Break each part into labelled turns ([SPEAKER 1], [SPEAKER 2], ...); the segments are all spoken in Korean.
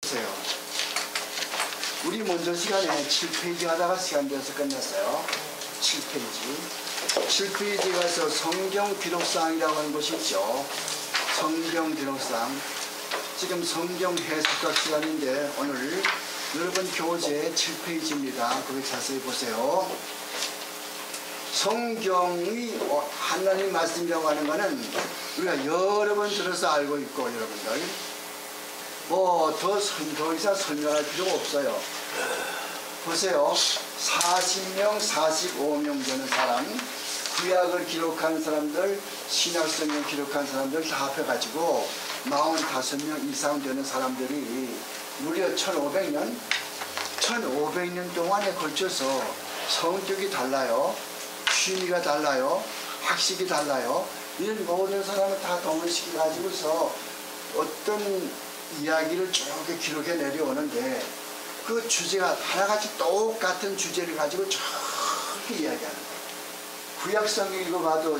[SPEAKER 1] 보세요. 우리 먼저 시간에 7페이지 하다가 시간 돼서 끝났어요. 7페이지. 7페이지 가서 성경 기록상이라고 하는 것이 있죠. 성경 기록상. 지금 성경 해석학 시간인데 오늘 여러분 교재 7페이지입니다. 거기 자세히 보세요. 성경이 하나님 말씀이라고 하는 것은 우리가 여러 번 들어서 알고 있고 여러분들 뭐 더 이상 설명할 필요가 없어요. 보세요. 40명, 45명 되는 사람, 구약을 기록한 사람들, 신약성경 기록한 사람들 다 합해가지고 45명 이상 되는 사람들이 무려 1500년 동안에 걸쳐서 성격이 달라요. 취미가 달라요. 학식이 달라요. 이런 모든 사람을 다 동원시켜 가지고서 어떤 이야기를 쭉 기록해 내려오는데 그 주제가 하나같이 똑같은 주제를 가지고 쭉 이야기하는 거예요. 구약 성경 읽어봐도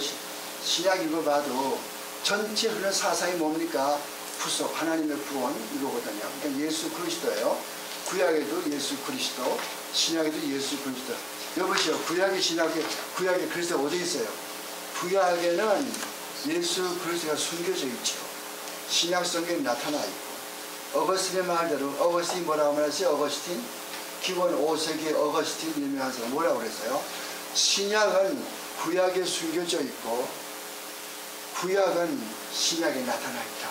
[SPEAKER 1] 신약 읽어봐도 전체 흐르는 사상이 뭡니까? 구속, 하나님의 구원 이거거든요. 그러니까 예수 그리스도예요. 구약에도 예수 그리스도, 신약에도 예수 그리스도. 여보시오, 구약에 그리스도 어디 있어요? 구약에는 예수 그리스도가 숨겨져 있죠. 신약 성경에 나타나 있고. 어거스틴의 말대로, 어거스틴이 뭐라고 말했어요? 어거스틴? 기원 5세기의 어거스틴 유명한 사람 뭐라고 그랬어요? 신약은 구약에 숨겨져 있고 구약은 신약에 나타나 있다.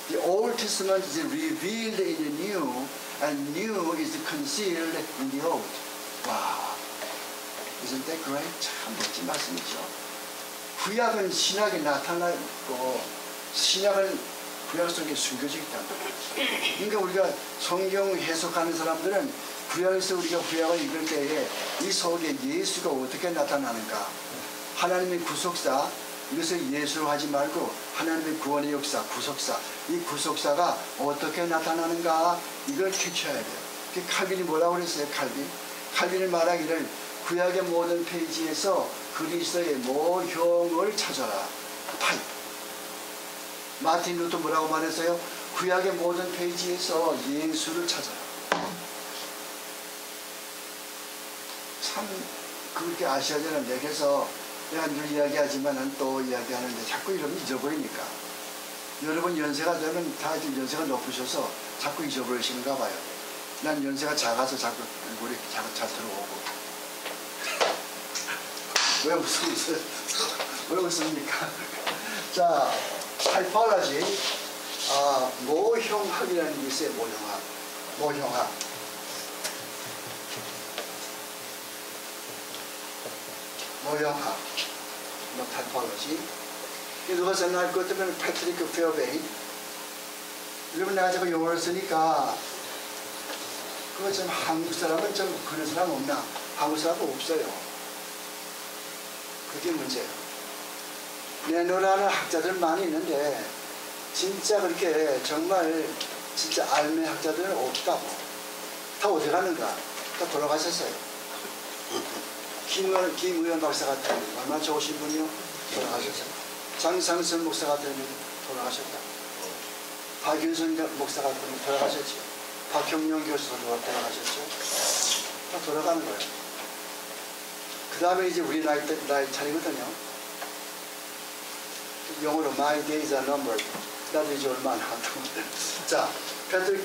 [SPEAKER 1] The Old Testament is revealed in the New and New is concealed in the Old. 와, isn't that great? 참 멋진 말씀이죠. 구약은 신약에 나타나 있고 신약은 구약 속에 숨겨져 있다는 거예요. 그러니까 우리가 성경 해석하는 사람들은 구약에서 우리가 구약을 읽을 때에 이 속에 예수가 어떻게 나타나는가, 하나님의 구속사, 이것을 예수로 하지 말고 하나님의 구원의 역사, 구속사, 이 구속사가 어떻게 나타나는가 이걸 캐쳐야 돼요. 칼빈이 뭐라고 그랬어요? 칼빈이 말하기를 구약의 모든 페이지에서 그리스도의 모형을 찾아라. 타입. 마틴 루터 뭐라고 말했어요? 구약의 모든 페이지에서 예수를 찾아라. 참 그렇게 아셔야 되는데, 그래서 내가 늘 이야기하지만 또 이야기하는데 자꾸 이러면 잊어버리니까. 여러분 연세가 되면 다 연세가 높으셔서 자꾸 잊어버리시는가 봐요. 난 연세가 작아서 자꾸 얼굴이 잘 들어오고. 왜 웃으세요? 왜 웃습니까? 자, 타이포로지, 모형학이라는 게 있어요. 모형학. 타이포로지. 누가 생각할 것 같으면 패트리크 페어베인. 여러분 내가 자꾸 영어를 쓰니까 그거 좀 한국 사람은 좀 그런 사람 없나? 한국 사람은 없어요. 그게 문제예요. 내노라는 학자들 많이 있는데 진짜 그렇게 정말 진짜 알매 학자들은 없다고. 다 어디 가는가? 다 돌아가셨어요. 김의원 박사 같은 분 얼마나 좋으신 분이요? 돌아가셨어요. 장상선 목사 같은 분 돌아가셨다. 박윤선 목사 같은 분 돌아가셨죠. 박형룡 교수도 돌아가셨죠. 다 돌아가는 거예요. 그 다음에 이제 우리 나이 차리거든요. 영어로 My days are numbered. 나도 이제 얼마 안 한다고. 자, 패트릭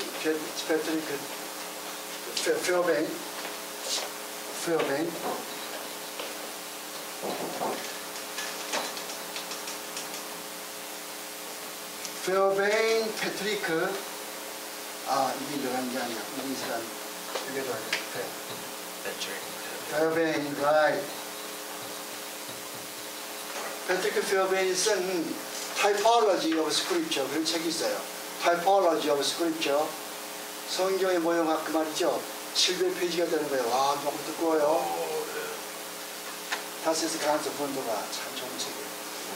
[SPEAKER 1] 페어베인. 페어베인 패트리크. 이게 들어가는 게 아니야. 이 사람 이게 들어가야 돼. 페어베인, right. 패트리크 페어베인이 쓴 Typology of Scripture 그런 책이 있어요. Typology of Scripture. 성경의 모형학 그 말이죠. 700페이지가 되는 거예요. 와, 너무 두꺼워요. 다스에서 강한서 본도가 참 좋은 책이에요.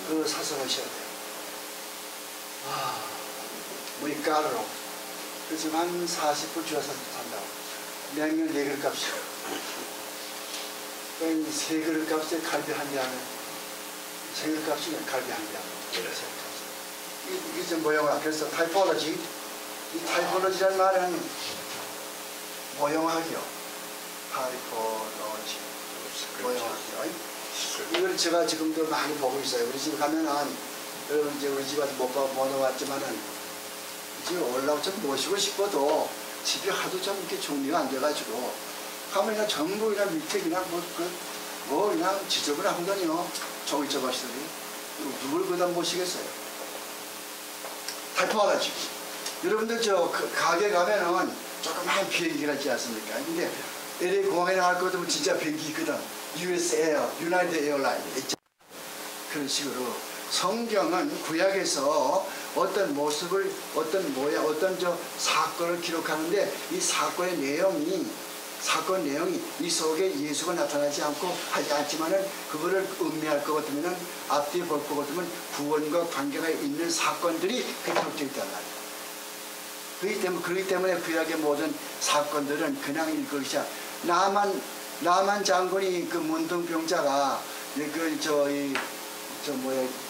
[SPEAKER 1] 그 사서 하셔야 돼요. 우리 까르로. 그래서 한 40불 주어서 산다고. 냉면 4그릇 값이요. 그럼 3그릇 값에 갈비 한 대 하면 3그릇 값이면 갈비 한 대 하면 이게 좀 모형학. 그래서 타이포로지 이 타이포로지라는 말은 모형하기요. 타이포로지. 모형하기요. 이걸 제가 지금도 많이 보고 있어요. 우리 집 가면은, 여러분 이제 우리 집 와서 못 와봤지만은, 집에 올라오고 좀 모시고 싶어도 집이 하도 좀 이렇게 정리가 안 돼가지고, 가면 그냥 전부 그냥 밑에 그냥 그냥 지저분을 하거든요. 종이컵 아시더니. 누굴 그다 모시겠어요? 타이포하라지. 여러분들 가게 가면은 조그만 비행기가 있지 않습니까? 근데 LA 공항에 나갈 것 같으면 진짜 비행기 있거든. US Air, United Airlines. 그런 식으로 성경은 구약에서 어떤 모습을, 어떤 모양, 어떤 사건을 기록하는데 이 사건 내용이 이 속에 예수가 나타나지 않고 하지 않지만은 그거를 음미할 것 같으면은 앞뒤에 볼 것 같으면 구원과 관계가 있는 사건들이 기록되어 있단 말이에요. 그렇기 때문에 구약의 모든 사건들은 그냥 읽을 것이야. 나만 장군이 그 문둥병자가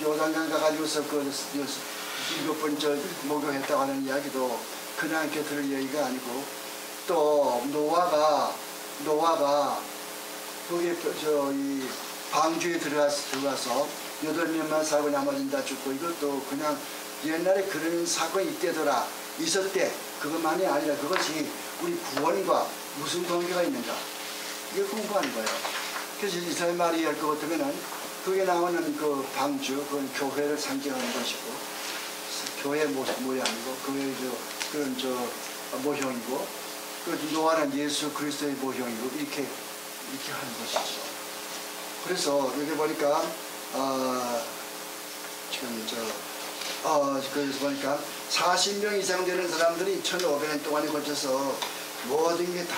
[SPEAKER 1] 요단강 가가지고서 그 7번 목욕했다고 하는 이야기도 그냥 이렇게 들을 얘기가 아니고, 또 노아가 거기에 이 방주에 들어가서 8명만 살고 나머지는 다 죽고, 이것도 그냥 옛날에 그런 사건이 있었대. 그것만이 아니라 그것이 우리 구원과 무슨 관계가 있는가, 이걸 공부하는 거예요. 그래서 이스라엘 말이 할 것 같으면은 그게 나오는 그 방주, 그건 교회를 상징하는 것이고, 교회 모양이고, 그런 모형이고, 그 노아는 예수 그리스도의 모형이고, 이렇게 하는 것이죠. 그래서 여기 보니까 그래서 보니까 40명 이상 되는 사람들이 1500년 동안에 걸쳐서 모든 게 다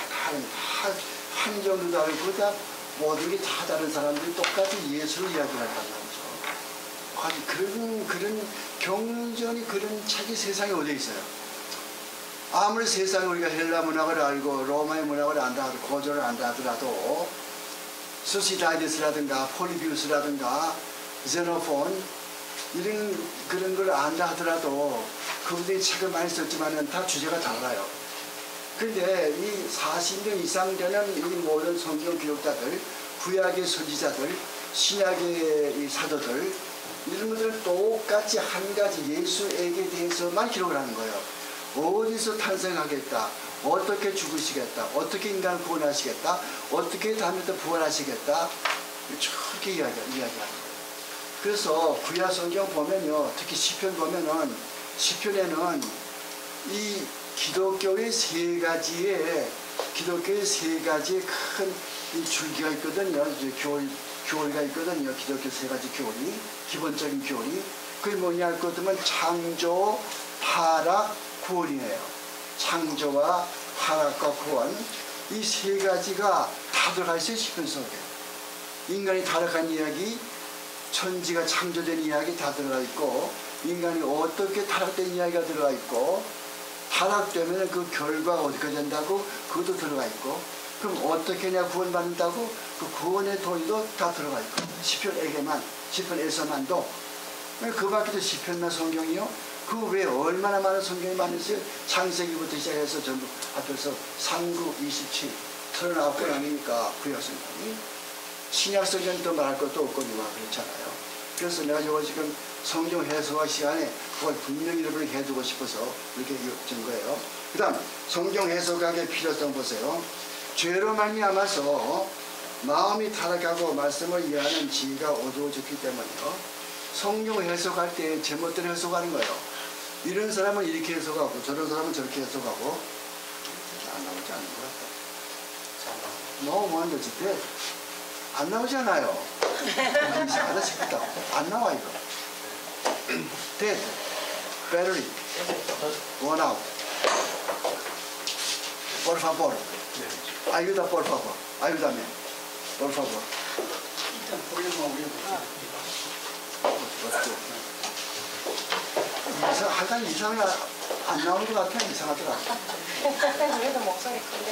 [SPEAKER 1] 한 정도 다르고, 다 모든 게 다 다른 사람들이 똑같이 예수를 이야기한다는 거죠. 아니, 그런 경전이 그런 책이 세상에 어디 있어요? 아무리 세상에 우리가 헬라 문학을 알고 로마의 문학을 안다 하더라도, 고전을 안다 하더라도, 수시다이데스라든가 폴리비우스라든가 제노폰 그런 걸 안다 하더라도 그분들이 책을 많이 썼지만은 다 주제가 달라요. 그런데 이 40명 이상 되는 이 모든 성경 기록자들, 구약의 선지자들, 신약의 이 사도들, 이런 것들 똑같이 한 가지 예수에게 대해서만 기록을 하는 거예요. 어디서 탄생하겠다, 어떻게 죽으시겠다, 어떻게 인간을 구원하시겠다, 어떻게 다음에 또 부활하시겠다, 저렇게 이야기하는 거예요. 그래서 구약 성경 보면요, 특히 시편 보면은, 시편에는 이 기독교의 세 가지의 큰 이 줄기가 있거든요. 이제 교리가 있거든요. 기독교 세 가지 교리, 기본적인 교리. 그게 뭐냐 할 것 같으면 창조, 타락, 구원이에요. 창조와 타락과 구원, 이 세 가지가 다 들어가 있어요. 시편 속에. 인간이 타락한 이야기, 천지가 창조된 이야기 다 들어가 있고, 인간이 어떻게 타락된 이야기가 들어가 있고, 타락되면 그 결과가 어디까지 된다고 그것도 들어가 있고, 그럼 어떻게 해야 구원받는다고 그 구원의 도리도 다 들어가 있고, 시편에서만도. 그 밖에도 시편나 성경이요, 그 외에 얼마나 많은 성경이 많으세요. 창세기부터 시작해서 전부 앞에서 39, 27, 39권 아니니까 구약 성경이. 신약 성경은 또 말할 것도 없거든요. 그렇잖아요. 그래서 내가 이거 지금 성경 해석할 시간에 그걸 분명히 여러분을 해두고 싶어서 이렇게 준 거예요. 그 다음 성경 해석학의 필요성 보세요. 죄로 말미암아서 마음이 타락하고 말씀을 이해하는 지혜가 어두워졌기 때문에요, 성경 해석할 때 제멋대로 해석하는 거예요. 이런 사람은 이렇게 해석하고 저런 사람은 저렇게 해석하고, 안 나오지 않는 것 같다. 너무 먼저 집에 안 나오잖아요. 이상하다 싶다. 안 나와 이거. Dead, battery, one out. Por favor. Ayuda por favor. Ayúdame. Por favor. 일단 볼륨만 올려보세요. 하여간 이상이 안 나오는 것 같아. 이상하더라.
[SPEAKER 2] 그래도 목소리 큰데.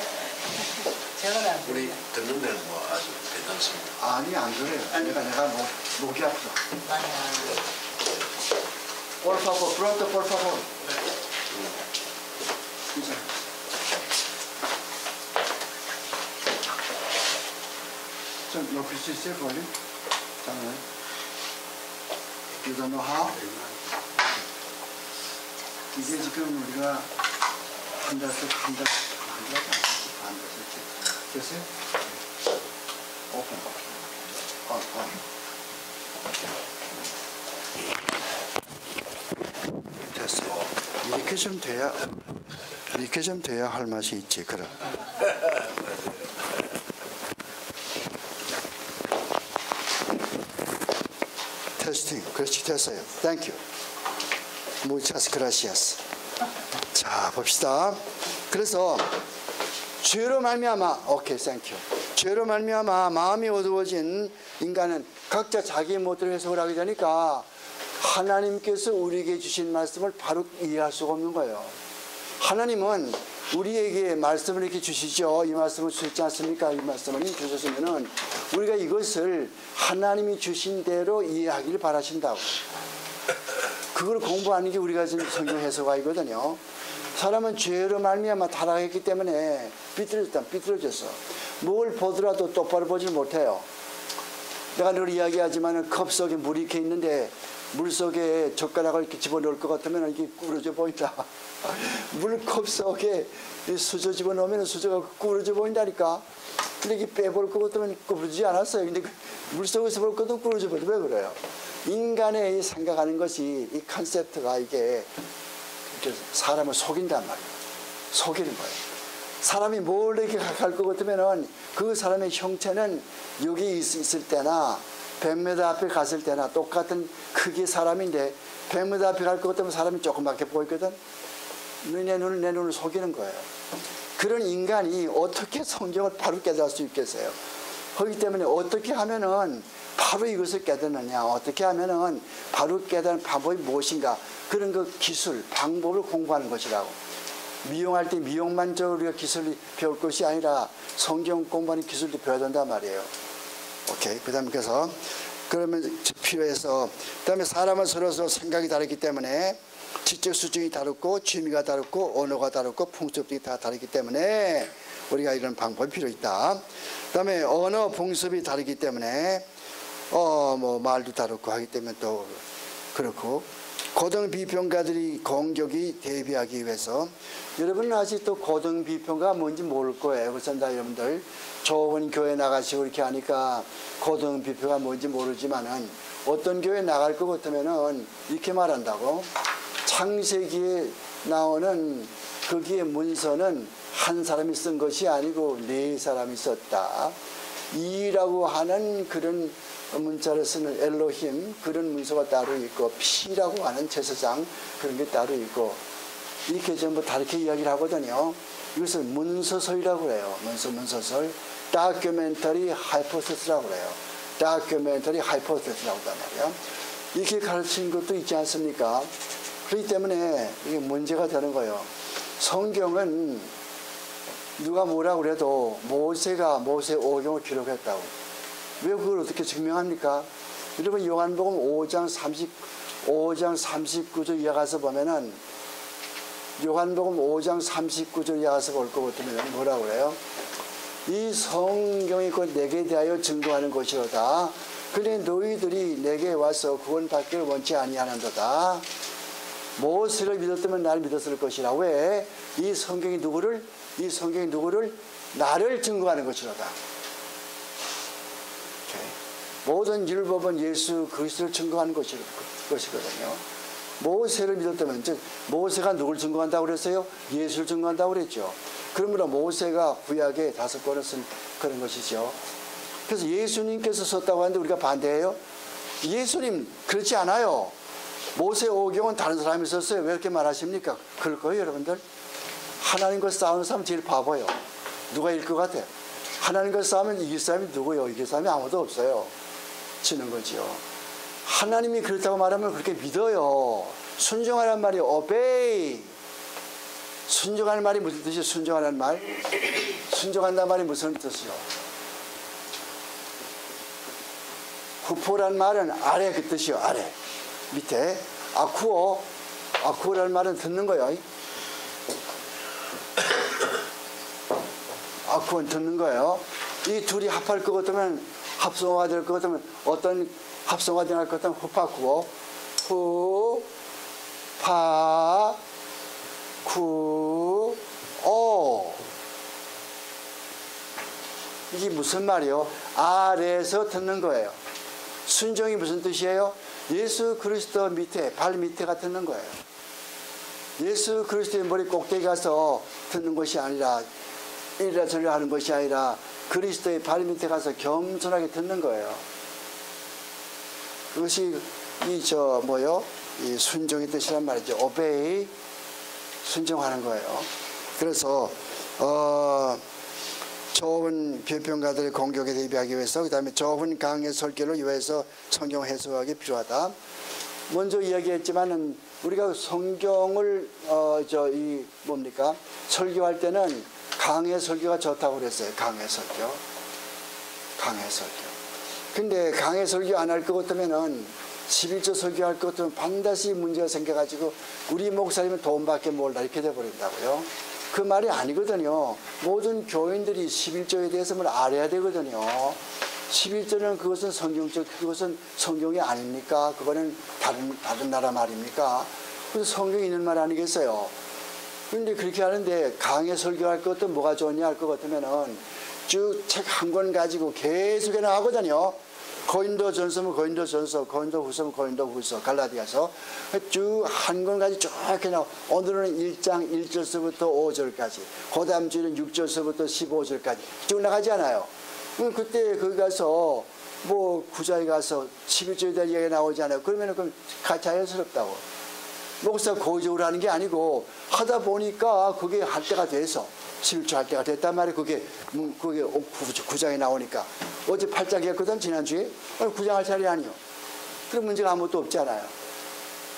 [SPEAKER 3] 우리 듣는 데는 뭐 아주 괜찮습니다.
[SPEAKER 1] 아니, 안 그래요. 내가 목이 아프다. Por favor, pronto, por favor. 이제. 좀 높일 수 있어요, 볼륨? 잠깐만. You don't know how? 이게 지금 우리가 한 달씩 됐어요? 오픈. 됐어. 이렇게 좀 돼야 할 맛이 있지, 그럼. 테스팅. 그렇지, 됐어요. 땡큐. Muchas gracias. 자, 봅시다. 그래서 죄로 말미암아, 오케이, 땡큐. 죄로 말미암아 마음이 어두워진 인간은 각자 자기 멋대로 해석을 하게 되니까 하나님께서 우리에게 주신 말씀을 바로 이해할 수가 없는 거예요. 하나님은 우리에게 말씀을 이렇게 주시죠. 이 말씀을 주셨지 않습니까? 이 말씀을 주셨으면은 우리가 이것을 하나님이 주신 대로 이해하기를 바라신다고. 그걸 공부하는 게 우리가 지금 성경 해석하거든요. 사람은 죄로 말미암아 타락했기 때문에 삐뚤어졌어. 뭘 보더라도 똑바로 보질 못해요. 내가 늘 이야기하지만 컵 속에 물이 이렇게 있는데 물 속에 젓가락을 이렇게 집어넣을 것 같으면 이게 구부러져 보인다. 물컵 속에 수저 집어넣으면 수저가 구부러져 보인다니까. 근데 이게 빼볼 것 같으면 구부러지지 않았어요. 근데 물 속에서 볼 것도 구부러져 보인다. 왜 그래요? 인간의 생각하는 것이 이 컨셉트가 이게 사람을 속인단 말이에요. 속이는 거예요. 사람이 몰래 이렇게 갈 것 같으면은 그 사람의 형체는 여기 있을 때나 100m 앞에 갔을 때나 똑같은 크기의 사람인데 100m 앞에 갈 것 같으면 사람이 조그맣게 보이거든. 내 눈을 속이는 거예요. 그런 인간이 어떻게 성경을 바로 깨달을 수 있겠어요? 그렇기 때문에 어떻게 하면은 바로 이것을 깨닫느냐, 어떻게 하면은 바로 깨닫는 방법이 무엇인가, 그런 그 기술, 방법을 공부하는 것이라고. 미용할 때 미용만 우리가 기술을 배울 것이 아니라 성경 공부하는 기술도 배워야 된단 말이에요. 오케이. 그다음에 그러면 필요해서, 그다음에 사람은 서로 생각이 다르기 때문에 지적 수준이 다르고 취미가 다르고 언어가 다르고 풍습이 다 다르기 때문에 우리가 이런 방법이 필요 있다. 그다음에 언어 풍습이 다르기 때문에 말도 다르고 하기 때문에 또 그렇고, 고등 비평가들이 공격이 대비하기 위해서, 여러분은 아직도 고등 비평가 뭔지 모를 거예요. 그래서 다 여러분들 좋은 교회 나가시고 이렇게 하니까 고등 비평가 뭔지 모르지만은 어떤 교회 나갈 것 같으면은 이렇게 말한다고. 창세기에 나오는 거기에 문서는 한 사람이 쓴 것이 아니고 4사람이 썼다. 이라고 하는 그런 문자를 쓰는 엘로힘, 그런 문서가 따로 있고, 피라고 하는 제사장, 그런 게 따로 있고, 이렇게 전부 다르게 이야기를 하거든요. 이것을 문서설이라고 그래요. 문서설. 다큐멘터리 하이포테시스라고 그래요. 다큐멘터리 하이포테시스라고 한단 말이에요. 이렇게 가르치는 것도 있지 않습니까? 그렇기 때문에 이게 문제가 되는 거예요. 성경은 누가 뭐라고 그래도 모세 오경을 기록했다고. 왜 그걸 어떻게 증명합니까? 여러분 요한복음 5장 39절 이하 가서 보면은, 요한복음 5장 39절 이하 가서 볼 것 같으면 뭐라고 그래요? 이 성경이 곧 내게 대하여 증거하는 것이로다. 그러니 너희들이 내게 와서 구원받기를 원치 아니하는도다. 모세를 믿었다면 나를 믿었을 것이라. 왜? 이 성경이 누구를? 나를 증거하는 것이로다. 모든 율법은 예수 그리스도를 증거하는 것이거든요. 모세를 믿었다면, 즉 모세가 누굴 증거한다고 그랬어요? 예수를 증거한다고 그랬죠. 그러므로 모세가 구약에 5권을 쓴 그런 것이죠. 그래서 예수님께서 썼다고 하는데 우리가 반대해요? 예수님 그렇지 않아요. 모세 오경은 다른 사람이 썼어요. 왜 이렇게 말하십니까? 그럴 거예요, 여러분들. 하나님과 싸우는 사람은 제일 바보예요. 누가 이길 것 같아요? 하나님과 싸우면 이길 사람이 누구예요? 이길 사람이 아무도 없어요. 지는 거지요. 하나님이 그렇다고 말하면 그렇게 믿어요. 순종하라는 말이 obey. 순종하는 말이 무슨 뜻이에요? 순종하는 말? 순종한다는 말이 무슨 뜻이요? 후포란 말은 아래 그 뜻이요. 아래. 밑에. 아쿠어라는 말은 듣는 거예요. 그건 듣는 거예요. 이 둘이 합할 것 같으면 합성어가 될 것 같으면 어떤 합성어가 될 것 같으면 후파쿠어 후, 파, 쿠, 오. 이게 무슨 말이요? 아래에서 듣는 거예요. 순종이 무슨 뜻이에요? 예수 그리스도 밑에, 발 밑에가 듣는 거예요. 예수 그리스도의 머리 꼭대기 가서 듣는 것이 아니라 이리라 저리라 하는 것이 아니라 그리스도의 발 밑에 가서 겸손하게 듣는 거예요. 그것이 이 순종의 뜻이란 말이죠. obey, 순종하는 거예요. 그래서 좁은 비평가들의 공격에 대비하기 위해서, 그 다음에 좁은 강의 설교를 위해서 성경 해석하기 필요하다. 먼저 이야기했지만은 우리가 성경을 설교할 때는 강의 설교가 좋다고 그랬어요. 강의 설교. 근데 강의 설교 안 할 것 같으면은 11조 설교할 것 같으면 반드시 문제가 생겨가지고 우리 목사님은 돈밖에 몰라 이렇게 돼버린다고요. 그 말이 아니거든요. 모든 교인들이 11조에 대해서 뭘 알아야 되거든요. 11조는 그것은 그것은 성경이 아닙니까? 그거는 다른 나라 말입니까? 그래서 성경에 있는 말 아니겠어요? 그런데 그렇게 하는데 강의 설교할 것도 뭐가 좋냐 할 것 같으면은 쭉 책 한 권 가지고 계속 나가거든요. 고린도전서면 고린도전서, 고린도후서면 고린도후서, 갈라디아서 쭉 한 권 가지고 쭉 이렇게 나와. 오늘은 1장 1절서부터 5절까지, 그 다음 주에는 6절서부터 15절까지 쭉 나가지 않아요. 그때 거기 가서 뭐 구자에 가서 11조에 대한 이야기가 나오지 않아요. 그러면은 그럼 자연스럽다고. 목사 고의적으로 하는 게 아니고 하다 보니까 그게 할 때가 돼서 11조 할 때가 됐단 말이에요. 그게 구장에 나오니까. 어제 8장 했거든 지난주에. 오늘 9장 할 차례 아니요. 그런 문제가 아무것도 없잖아요.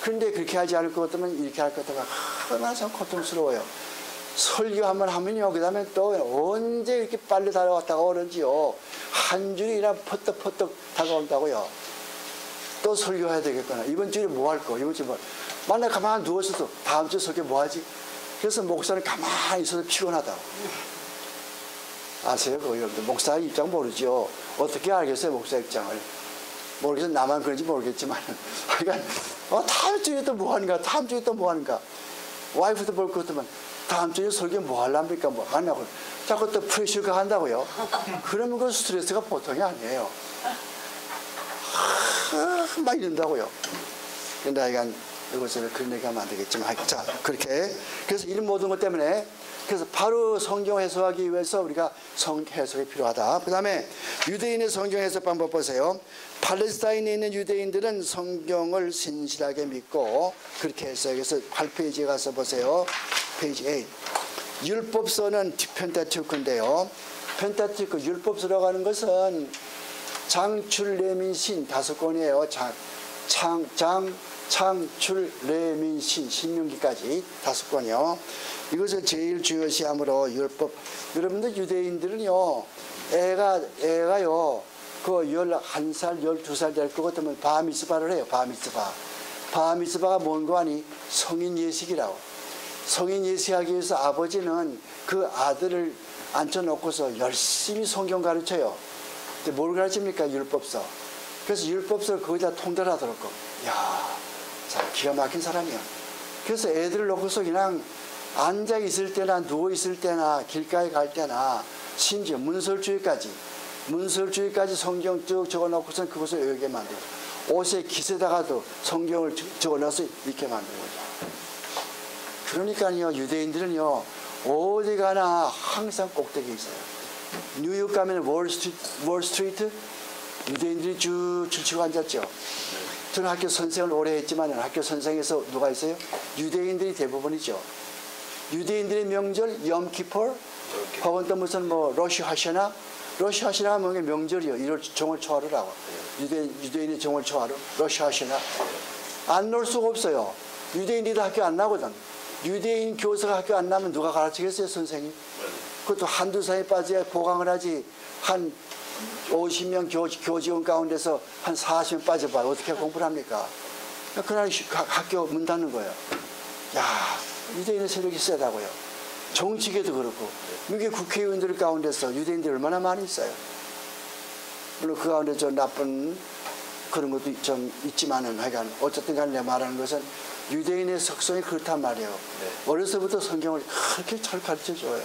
[SPEAKER 1] 그런데 그렇게 하지 않을 것 같으면 이렇게 할 것 같으면 얼마나 참 고통스러워요. 설교 한번 하면요, 그 다음에 또 언제 이렇게 빨리 다가왔다가 오는지요. 한 줄이 그냥 퍼뜩퍼뜩 다가온다고요. 또 설교해야 되겠구나. 이번 주에 뭐 할 거? 이번 주에 뭐. 만약 가만히 누워있어도 다음 주에 설교 뭐 하지? 그래서 목사는 가만히 있어도 피곤하다고. 아세요? 여러분들 목사 입장 모르죠. 어떻게 알겠어요, 목사 입장을? 모르겠어요. 나만 그런지 모르겠지만. 그러니까 다음 주에 또 뭐 하는가? 다음 주에 또 뭐 하는가? 와이프도 볼 것 같으면 다음 주에 설교 뭐 하려니까 뭐 하냐고. 자꾸 또 프레셔가 한다고요. 그러면 그 스트레스가 보통이 아니에요. 막 이런다고요. 근데 이건 이것을 그런 얘기하면 안 되겠지만, 자, 그렇게. 그래서 이 모든 것 때문에, 그래서 바로 성경 해석하기 위해서 우리가 성경 해석이 필요하다. 그 다음에 유대인의 성경 해석 방법 보세요. 팔레스타인에 있는 유대인들은 성경을 신실하게 믿고 그렇게 했어요. 그래서 8페이지에 가서 보세요. 페이지 8. 율법서는 펜타튜크인데요. 펜타튜크, 율법서라고 하는 것은 장출, 레민, 신 5권이에요. 창출, 레민, 신명기까지 5권이요. 이것을 제일 중요시함으로 율법. 여러분들 유대인들은요, 애가요, 그 11살, 12살 될 것 같으면 바미스바를 해요. 바미스바가 뭔가 하니? 성인 예식이라고. 성인 예식하기 위해서 아버지는 그 아들을 앉혀놓고서 열심히 성경 가르쳐요. 근데 뭘 가르칩니까? 율법서. 그래서 율법서를 거기다 통달하도록. 이야, 참 기가 막힌 사람이야. 그래서 애들을 놓고서 그냥 앉아 있을 때나 누워 있을 때나 길가에 갈 때나 심지어 문설주의까지 성경 쭉 적어놓고선 그것을 외우게 만들고, 옷에 깃에다가도 성경을 적어놔서 읽게 만드는 거죠. 그러니까요, 유대인들은요, 어디 가나 항상 꼭대기에 있어요. 뉴욕 가면 월스트리트 유대인들이 쭉 줄치고 앉았죠. 저는 학교 선생을 오래 했지만 학교 선생에서 누가 있어요? 유대인들이 대부분이죠. 유대인들의 명절 염키퍼, 혹은 또 무슨 로시 하시나가 뭔가 명절이요. 1월 정월 초하루라고. 유대인의 정월 초하루, 로시 하시나. 안 놀 수가 없어요. 유대인들이 학교 안 나거든. 유대인 교사가 학교 안 나면 누가 가르치겠어요, 선생님? 그것도 한두 살에 빠져야 보강을 하지. 한 50명 교직원 가운데서 한 40명 빠져봐요. 어떻게 공부를 합니까? 그날 학교 문 닫는 거예요. 야, 유대인의 세력이 세다고요. 정치계도 그렇고 미국의 국회의원들 가운데서 유대인들이 얼마나 많이 있어요. 물론 그 가운데 좀 나쁜 그런 것도 좀 있지만은 하여간 어쨌든 간에 말하는 것은 유대인의 속성이 그렇단 말이에요.
[SPEAKER 3] 네.
[SPEAKER 1] 어려서부터 성경을 그렇게 잘 가르쳐줘요.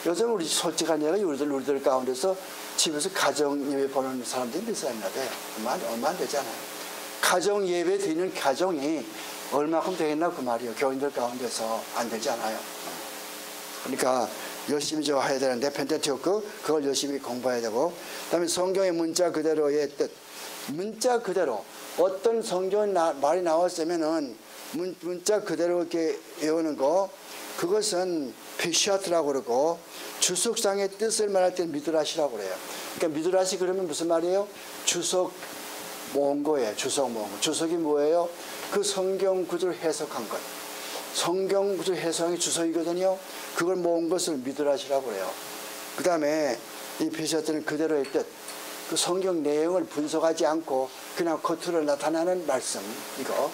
[SPEAKER 1] 요즘 우리 솔직한 얘기가 우리들 가운데서 집에서 가정 예배 보는 사람들이 몇 사람이나 돼요? 얼마 안 되잖아요. 가정 예배 드리는 가정이 얼마큼 되겠나 그 말이에요. 교인들 가운데서 안 되잖아요. 그러니까 열심히 좀 해야 되는데 펜테티오크 그걸 열심히 공부해야 되고, 그다음에 성경의 문자 그대로의 뜻, 문자 그대로 어떤 성경 말이 나왔으면은 문자 그대로 이렇게 외우는 거, 그것은 피샤트라고 그러고, 주석상의 뜻을 말할 때는 미드라시라고 그래요. 그러니까 미드라시 그러면 무슨 말이에요? 주석 모은 거예요. 주석 모은 거. 주석이 뭐예요? 그 성경 구절을 해석한 것. 성경 구절 해석이 주석이거든요. 그걸 모은 것을 미드라시라고 그래요. 그 다음에 이 피샤트는 그대로의 뜻, 그 성경 내용을 분석하지 않고 그냥 겉으로 나타나는 말씀, 이거.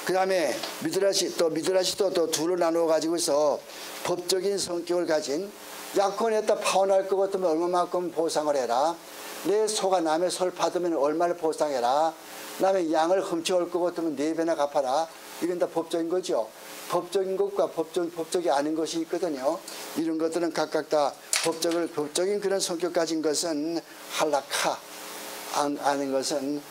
[SPEAKER 1] 그 다음에 미드라시도 또 둘로 나누어 가지고서 법적인 성격을 가진, 약혼했다 파혼할 것 같으면 얼마만큼 보상을 해라, 내 소가 남의 소를 받으면 얼마를 보상해라, 남의 양을 훔쳐올 것 같으면 4배나 갚아라. 이건 다 법적인 거죠. 법적인 것과 법적이 아닌 것이 있거든요. 이런 것들은 각각 다 법적인 그런 성격 가진 것은 할라카, 아는 것은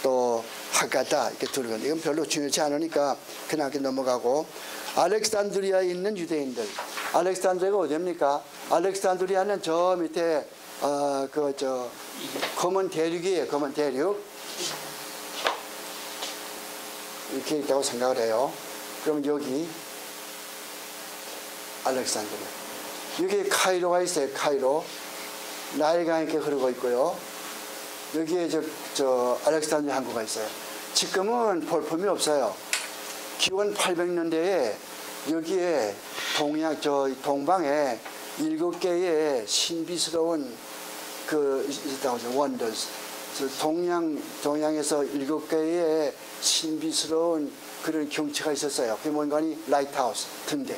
[SPEAKER 1] 또 하가다, 이렇게 들어가는. 이건 별로 중요치 않으니까 그냥 이렇게 넘어가고. 알렉산드리아에 있는 유대인들. 알렉산드리아가 어디입니까? 알렉산드리아는 저 밑에 검은 대륙이에요. 검은 대륙. 이렇게 있다고 생각을 해요. 그럼 여기 알렉산드리아. 여기 카이로가 있어요. 카이로. 나일강이 이렇게 흐르고 있고요. 여기에 저 알렉산드리아 항구가 있어요. 지금은 볼품이 없어요. 기원 800년대에 여기에 동방에 7개의 신비스러운 원더스, 동양에서 7개의 신비스러운 그런 경치가 있었어요. 그게 뭔가니 라이트하우스, 등대.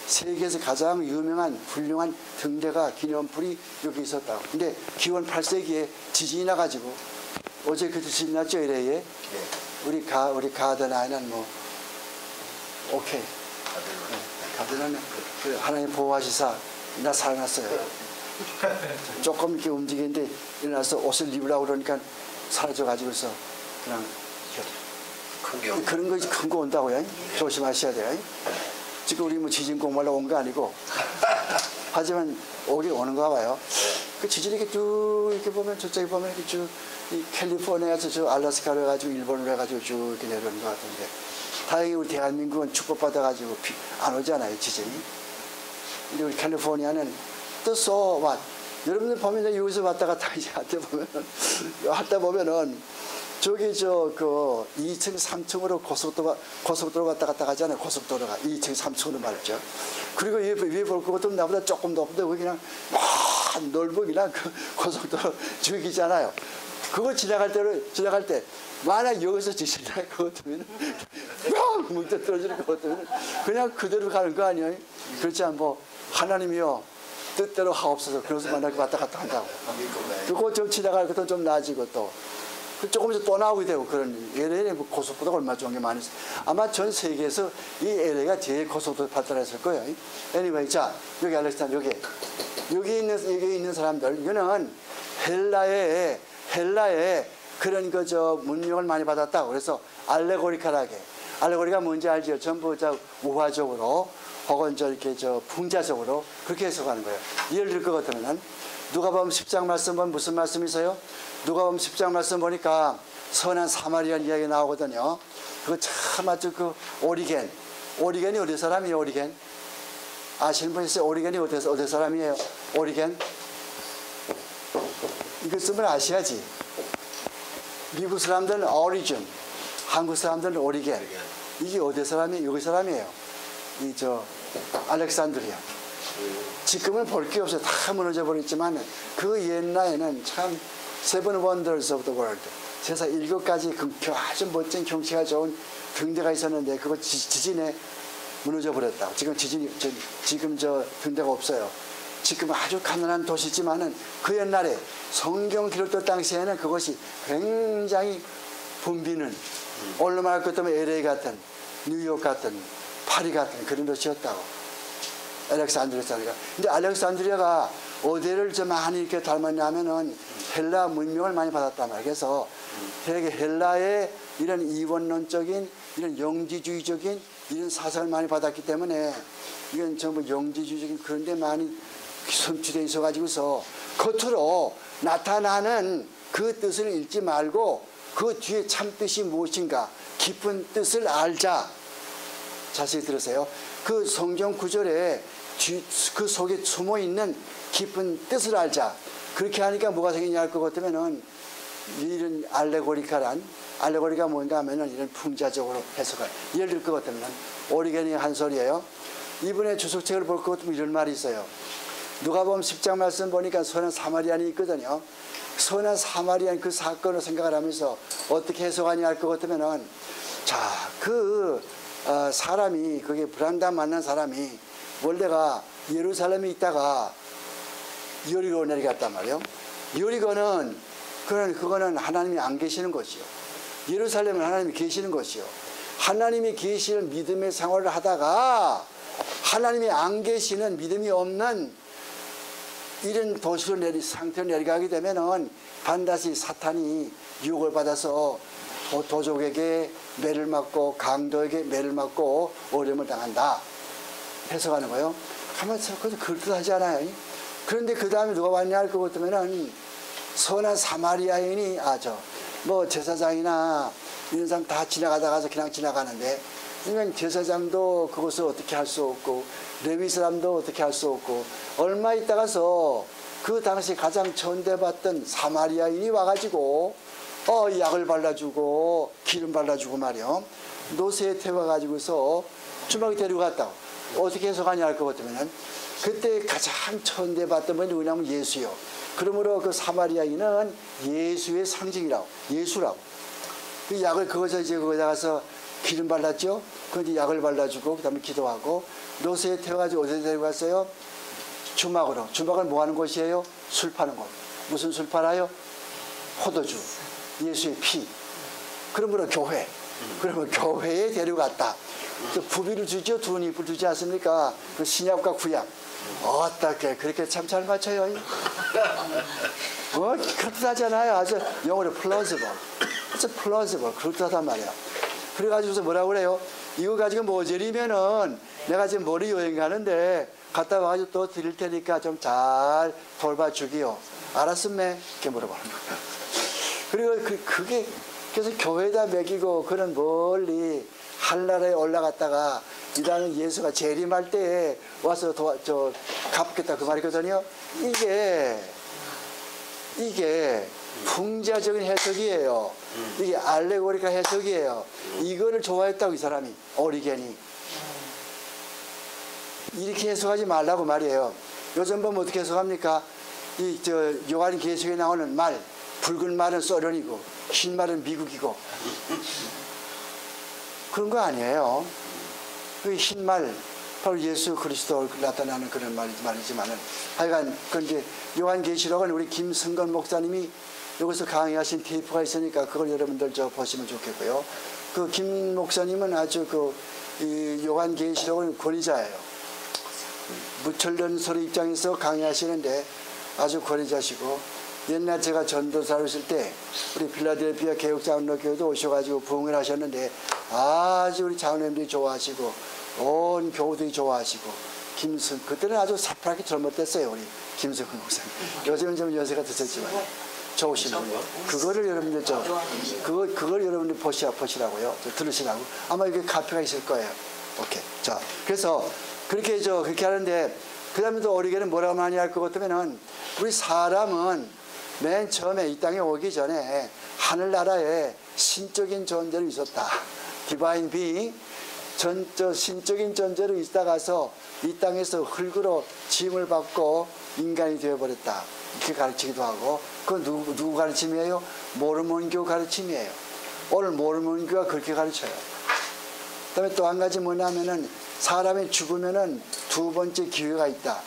[SPEAKER 1] 세계에서 가장 유명한 훌륭한 등대가 기념불이 여기 있었다고. 근데 기원 8세기에 지진이 나가지고, 어제 그 지진 났죠, 이래에. 우리 가드나이는 뭐 오케이. 가드나이는 하나님 보호하시사 나 살아났어요. 조금 이렇게 움직이는데 일어나서 옷을 입으려고 그러니까 사라져가지고서 그냥 그런 거 큰 거 온다고요. 조심하셔야 돼요. 지금 우리 뭐 지진 공부하러 온 거 아니고, 하지만 오긴 오는가 봐요. 그 지진이 이렇게 쭉 이렇게 보면, 저쪽에 보면 이렇게 쭉 이 캘리포니아에서 저 알래스카로 해가지고 일본으로 해가지고 쭉 이렇게 내려오는 것 같은데, 다행히 우리 대한민국은 축복받아가지고 안 오잖아요, 지진이. 근데 우리 캘리포니아는 또 so what? 여러분들 보면 여기서 왔다 갔다 이제 하다 보면은 저기 2층, 3층으로 고속도로 왔다 갔다 가잖아요. 고속도로가 2층, 3층으로 말이죠. 그리고 위에 볼 것 같으면 나보다 조금 높은데 거기 그냥 막 넓은 그냥 그 고속도로 줄기잖아요. 그거 지나갈 때 만약 여기서 지진이 날 것 같으면 막 문제 떨어지는 것 같으면 그냥 그대로 가는 거 아니에요? 그렇지 않고 하나님이요 뜻대로 하옵소서. 그래서 만나게 왔다 갔다 한다고. 그거 좀 지나갈 것도 좀 나아지고 또 조금씩 또 나오게 되고, 그런 LA 고속도로가 얼마나 좋은 게 많이 있어요. 아마 전 세계에서 이 LA가 제일 고속도로 발달했을 거예요. Anyway, 자, 여기 알렉산드, 여기 있는 사람들, 이거는 헬라의 그런 문명을 많이 받았다. 그래서 알레고리컬하게. 알레고리가 뭔지 알죠? 전부 우화적으로 혹은 이렇게 풍자적으로 그렇게 해석하는 거예요. 예를 들 것 같으면 누가복음 10장 말씀 보면 무슨 말씀이세요? 누가복음 10장 말씀 보니까 선한 사마리아 이야기 나오거든요. 그거 참 아주 오리겐이 어디 사람이에요? 오리겐 아시는 분 있어요? 오리겐이 어디 사람이에요? 오리겐 이거 쓰면 아셔야지. 미국 사람들은 오리진, 한국 사람들은 오리겐. 이게 어디 사람이에요? 여기 사람이에요. 알렉산드리아. 지금은 볼 게 없어요. 다 무너져 버렸지만 그 옛날에는 참 세븐 원더스 오브 더 월드, 세상 7가지 아주 멋진 경치가 좋은 등대가 있었는데 그거 지진에 무너져 버렸다고. 지금 저 등대가 없어요. 지금 아주 가난한 도시지만은 그 옛날에 성경 기록될 당시에는 그것이 굉장히 붐비는, 오늘 말할 것 때문에 LA 같은, 뉴욕 같은, 파리 같은 그런 도시였다고. 알렉산드리아가. 근데 알렉산드리아가 어디를 좀 많이 이렇게 닮았냐면은 헬라 문명을 많이 받았단 말이에요. 그래서 되게 헬라의 이런 이원론적인, 이런 영지주의적인 이런 사상을 많이 받았기 때문에 이건 전부 영지주의적인 그런 데 많이 선취되어 있어가지고서 겉으로 나타나는 그 뜻을 읽지 말고 그 뒤에 참뜻이 무엇인가 깊은 뜻을 알자. 자세히 들으세요. 그 성경 구절에 그 속에 숨어있는 깊은 뜻을 알자. 그렇게 하니까 뭐가 생기냐 할 것 같으면은 이런 알레고리가 뭔가 하면은 이런 풍자적으로 해석할. 예를 들 것 같으면 오리겐이 한 소리예요. 이분의 주석책을 볼 것 같으면 이런 말이 있어요. 누가복음 10장 말씀 보니까 선한 사마리안이 있거든요. 선한 사마리안 그 사건을 생각을 하면서 어떻게 해석하냐 할 것 같으면은 자, 사람이 그게 브란다 만난 사람이 원래가 예루살렘에 있다가 여리고 내려갔단 말이에요. 여리고는 그거는 하나님이 안 계시는 것이요. 예루살렘은 하나님이 계시는 것이요. 하나님이 계시는 믿음의 생활을 하다가 하나님이 안 계시는 믿음이 없는 이런 도시로 상태로 내려가게 되면은 반드시 사탄이 유혹을 받아서 도족에게 매를 맞고 강도에게 매를 맞고 어려움을 당한다. 해석하는 거예요. 가만히 그것도 그럴듯하지 않아요. 그런데 그 다음에 누가 왔냐 할 것 같으면은 선한 사마리아인이 제사장이나 이런 사람 다 지나가다가서 그냥 지나가는데, 그러니까 제사장도 그것을 어떻게 할 수 없고 레위 사람도 어떻게 할 수 없고, 얼마 있다가서 그 당시 가장 천대받던 사마리아인이 와가지고 약을 발라주고 기름 발라주고 말이요, 노새에 태워가지고서 주막에 데려갔다고. 어떻게 해석하냐 할 것 같으면 그때 가장 천대받던 분이 누구냐면 예수요. 그러므로 그 사마리아인은 예수의 상징이라고, 예수라고. 그 약을 거기다 가서 기름 발랐죠. 그런데 약을 발라주고 그다음에 기도하고 노새에 태워가지고 어디에 데려갔어요? 주막으로. 주막은 뭐 하는 곳이에요? 술 파는 곳. 무슨 술 팔아요? 포도주, 예수의 피. 그러므로 교회. 그러면 교회에 데려갔다. 부비를 주죠. 두 잎을 주지 않습니까? 그 신약과 구약. 어떻게 그렇게 참 잘 맞춰요? 그렇다잖아요. 아주 영어로 plausible. 아주 plausible. 그렇다단 말이야. 그래가지고서 뭐라고 그래요? 이거 가지고 모자리면은 내가 지금 머리 여행 가는데 갔다 와가지고 또 드릴 테니까 좀 잘 돌봐주기요. 알았음매? 이렇게 물어보는 거야. 그리고 그게 그래서 교회에다 먹이고 그런 멀리 한나라에 올라갔다가 이다는 예수가 재림할 때에 와서 갚겠다 그 말이거든요. 이게 풍자적인 해석이에요. 이게 알레고리카 해석이에요. 이거를 좋아했다고 이 사람이, 오리겐이. 이렇게 해석하지 말라고 말이에요. 요즘 보면 어떻게 해석합니까? 요한계시록에 나오는 말, 붉은 말은 소련이고 흰 말은 미국이고 그런 거 아니에요. 그 흰 말, 바로 예수 그리스도 나타나는 그런 말이지만은 하여간 그 이제 요한계시록은 우리 김승건 목사님이 여기서 강의하신 테이프가 있으니까 그걸 여러분들 보시면 좋겠고요. 그 김 목사님은 아주 이 요한계시록은 권위자예요. 무철전설 입장에서 강의하시는데 아주 권위자시고, 옛날 제가 전도사로 있을 때 우리 필라델피아 개혁장로교회도 오셔가지고 부흥을 하셨는데 아주 우리 장로님들이 좋아하시고 온 교우들이 좋아하시고, 그때는 아주 새파랗게 젊었댔어요. 우리 김승근 목사님. 요즘은 좀 연세가 드셨지만 좋으신 분이에요. 그거를 여러분들 그걸 여러분들 보시라고요. 들으시라고. 아마 이게 카페가 있을 거예요. 오케이. 자, 그래서 그렇게 하는데, 그 다음에 또 오리겐은 뭐라고 많이 할 것 같으면은, 우리 사람은 맨 처음에 이 땅에 오기 전에 하늘나라에 신적인 존재로 있었다. 디바인 비, 신적인 존재로 있다가서 이 땅에서 흙으로 짐을 받고 인간이 되어버렸다. 이렇게 가르치기도 하고, 그건 누구 가르침이에요? 모르몬교 가르침이에요. 오늘 모르몬교가 그렇게 가르쳐요. 그다음에 또 한 가지 뭐냐면은 사람이 죽으면은 두 번째 기회가 있다.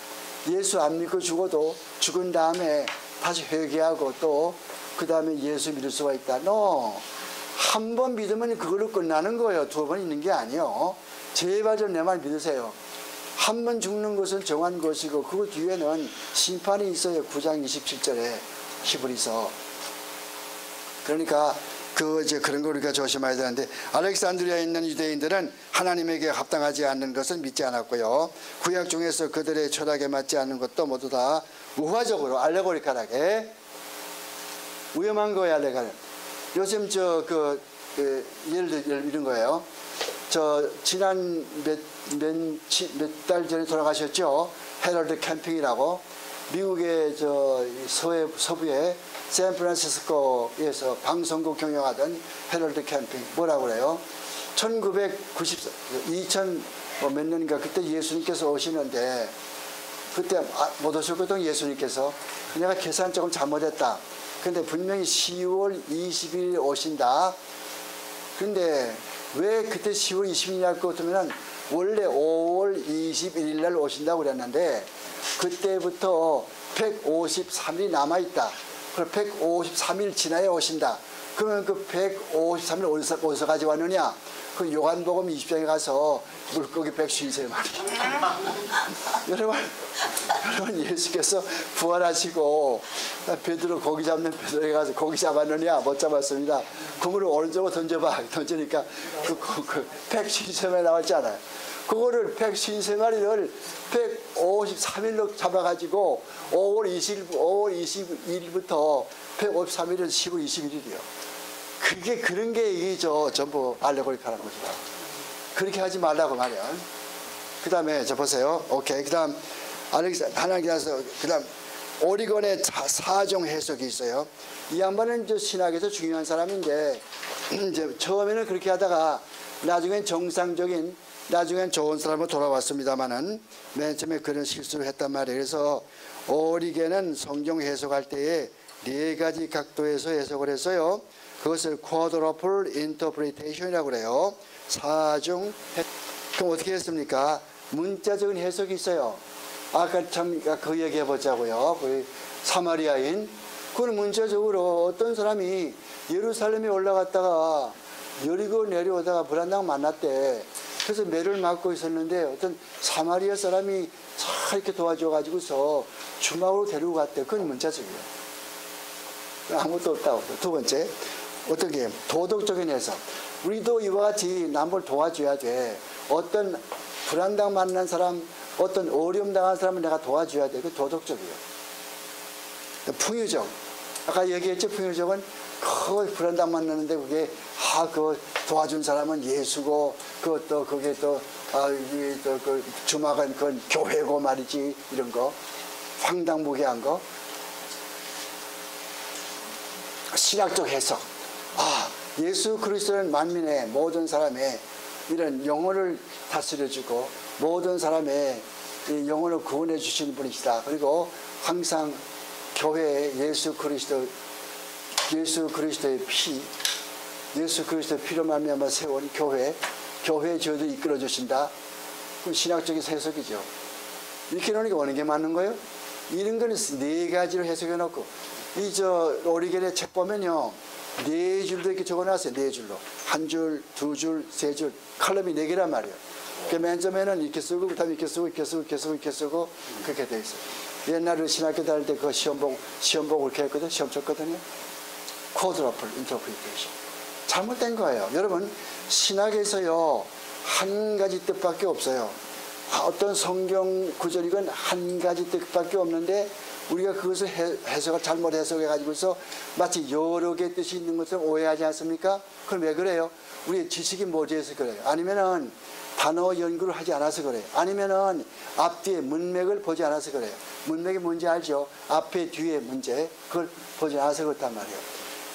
[SPEAKER 1] 예수 안 믿고 죽어도 죽은 다음에 다시 회개하고 또 그 다음에 예수 믿을 수가 있다. 한 번 믿으면 그걸로 끝나는 거예요. 두 번 있는 게 아니에요. 제발 좀 내 말 믿으세요. 한 번 죽는 것은 정한 것이고 그 뒤에는 심판이 있어요. 9장 27절에 히브리서. 그러니까 그런 거 우리가 조심해야 되는데, 알렉산드리아에 있는 유대인들은 하나님에게 합당하지 않는 것은 믿지 않았고요. 구약 중에서 그들의 철학에 맞지 않는 것도 모두 다 우화적으로 알레고리컬하게 위험한 거예요. 알레고리. 요즘 예를 이런 거예요. 지난 몇 달 전에 돌아가셨죠. 헤럴드 캠핑이라고. 미국의 서부에 샌프란시스코에서 방송국 경영하던 헤럴드 캠핑. 뭐라고 그래요? 2000 몇 년인가 그때 예수님께서 오시는데, 그때 못 오셨거든. 예수님께서. 내가 계산 조금 잘못했다. 근데 분명히 10월 20일 오신다. 근데 왜 그때 10월 20일이냐 할 것 같으면 원래 5월 21일 날 오신다고 그랬는데, 그때부터 153일이 남아있다. 그럼 153일 지나야 오신다. 그러면 그 153일 어디서 가져왔느냐? 그 요한복음 20장에 가서 물고기 153마리. 여러분 예수께서 부활하시고 베드로 고기 잡는 베드로에 가서 고기 잡았느냐? 못 잡았습니다. 그물을 오른쪽으로 던져봐. 던지니까 그 153마리 나왔잖아요. 그거를 153마리를 153일로 잡아가지고 5월 22일부터 153일은 10월 21일이요. 그런 게 이죠. 전부 알레고리컬한 거죠. 그렇게 하지 말라고 말이야. 그 다음에 보세요. 오케이. 그 다음 하나님께서 그 다음 오리건의 사종 해석이 있어요. 이 양반은 신학에서 중요한 사람인데 이제 처음에는 그렇게 하다가 나중엔 정상적인, 나중엔 좋은 사람으로 돌아왔습니다만은 맨 처음에 그런 실수를 했단 말이에요. 그래서 오리겐은 성경 해석할 때에 4가지 각도에서 해석을 했어요. 그것을 quadruple interpretation이라고 그래요. 사중. 그럼 어떻게 했습니까? 문자적인 해석이 있어요. 아까 그 얘기 해보자고요. 그 사마리아인. 그건 문자적으로 어떤 사람이 예루살렘에 올라갔다가 여리고 내려오다가 불안당 만났대. 그래서 매를 맞고 있었는데 어떤 사마리아 사람이 잘 이렇게 도와줘가지고서 주막으로 데리고 갔대. 그건 문자적이에요. 아무것도 없다고. 두 번째, 어떤 게 도덕적인 해석. 우리도 이와 같이 남을 도와줘야 돼. 어떤 불안당 만난 사람, 어떤 어려움 당한 사람을 내가 도와줘야 돼. 그 도덕적이에요. 풍유적. 아까 얘기했죠. 풍유적은 그 불안당 만났는데 그게 그 도와준 사람은 예수고 그게 그 주막은 그건 교회고 말이지. 이런 거 황당무계한 거. 신학적 해석. 예수 그리스도는 만민의 모든 사람의 이런 영혼을 다스려주고 모든 사람의 영혼을 구원해 주시는 분이시다. 그리고 항상 교회에 예수 그리스도의 피, 예수 그리스도의 피로 말미암아 세운 교회의 저도 이끌어 주신다. 그건 신학적인 해석이죠. 이렇게 놓으니까 어느 게 맞는 거예요? 이런 거는 4가지로 해석해 놓고, 오리겐의 책 보면요, 4줄도 이렇게 적어놨어요. 4줄로. 1줄, 2줄, 3줄. 칼럼이 4개란 말이에요. 맨 처음에는 이렇게 쓰고, 그 다음에 이렇게 쓰고, 그렇게 돼 있어요. 옛날에 신학교 다닐 때 그 시험 보고 그렇게 했거든요. 시험 쳤거든요. quadruple interpretation. 잘못된 거예요. 여러분, 신학에서요, 한 가지 뜻밖에 없어요. 어떤 성경 구절이건 한 가지 뜻밖에 없는데, 우리가 그것을 해석을 잘못 해석해가지고서 마치 여러 개의 뜻이 있는 것을 오해하지 않습니까? 그럼 왜 그래요? 우리의 지식이 모자라서 그래요. 아니면은 단어 연구를 하지 않아서 그래요. 아니면은 앞뒤의 문맥을 보지 않아서 그래요. 문맥이 뭔지 알죠? 앞에 뒤에 문제, 그걸 보지 않아서 그렇단 말이에요.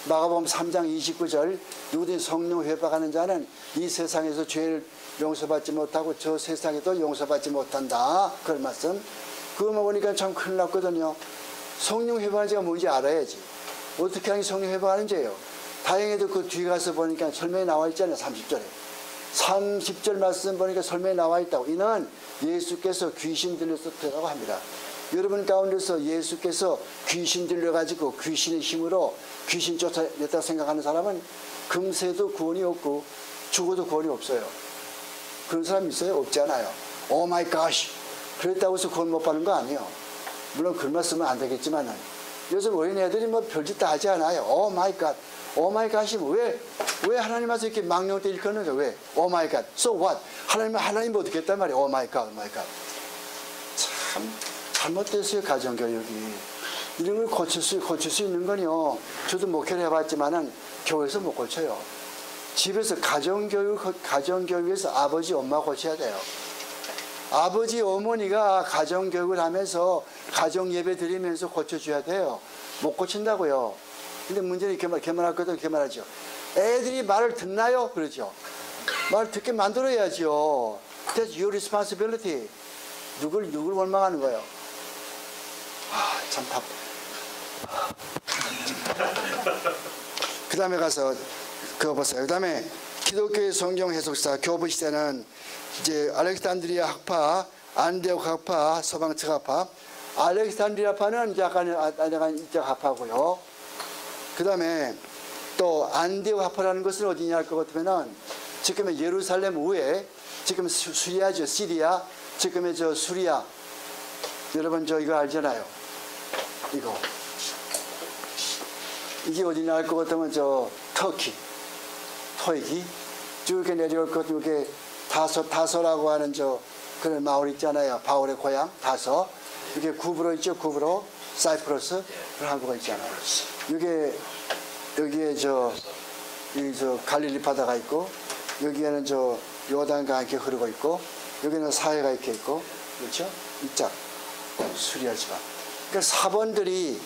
[SPEAKER 1] 마가복음 3장 29절, 누구든지 성령 회복하는 자는 이 세상에서 죄를 용서받지 못하고 저 세상에도 용서받지 못한다. 그런 말씀. 그거만 보니까 참 큰일 났거든요. 성령 회복하는 자가 뭔지 알아야지. 어떻게 하니 성령 회복하는지예요. 다행히도 그 뒤에 가서 보니까 설명이 나와 있잖아요. 30절에. 30절 말씀 보니까 설명에 나와 있다고. 이는 예수께서 귀신 들렸었다고 합니다. 여러분 가운데서 예수께서 귀신 들려가지고 귀신의 힘으로 귀신 쫓아냈다고 생각하는 사람은 금세도 구원이 없고 죽어도 구원이 없어요. 그런 사람 있어요? 없지 않아요. 오 마이 갓, 그랬다고 해서 구원 못 받는 거 아니에요. 물론 그런 말 쓰면 안 되겠지만은 요즘 어린애들이 뭐 별짓 다 하지 않아요. 오 마이 갓, 오 마이 갓이 왜 하나님 앞에서 이렇게 망령 때 일컫는데 왜? 오 마이 갓, so what? 하나님 어떻게 했단 말이에요? 오 마이 갓, 오 마이 갓. 참 잘못됐어요, 가정교육이. 이런 걸 고칠 수 있는 건요. 저도 목회를 해봤지만은 교회에서 못 고쳐요. 집에서 가정교육에서 아버지, 엄마 고쳐야 돼요. 아버지, 어머니가 가정교육을 하면서 가정예배 드리면서 고쳐줘야 돼요. 못 고친다고요. 근데 문제는 이렇게 말하거든, 이렇게 말하죠. 애들이 말을 듣나요? 그러죠. 말 듣게 만들어야죠. That's your responsibility. 누굴 원망하는 거예요? 참 답. 그 다음에 가서 그거 보세요. 그 다음에 기독교의 성경 해석사 교부 시대는 이제 알렉산드리아 학파, 안디옥 학파, 서방 측 학파. 알렉산드리아파는 약간 이쪽 학파고요. 그 다음에 또 안디옥 학파라는 것은 어디냐 할 것 같으면은 지금의 예루살렘 우에 지금 수리아죠, 시리아. 지금의 저 수리아. 여러분 저 이거 알잖아요. 이거. 이게 어디냐 할 것 같으면 저 터키. 토이기. 쭉 이렇게 내려올 것 같으면 이게 다소라고 하는 저 그런 마을 있잖아요. 바울의 고향 다소. 이게 구브로 있죠. 구브로. 사이프러스. 그런 항구가 있잖아요. 여기에 저 갈릴리 바다가 있고 여기에는 저 요단강 이렇게 흐르고 있고 여기는 사해가 이렇게 있고 그렇죠? 이짝 수리아 지방. 그러니까 사본들이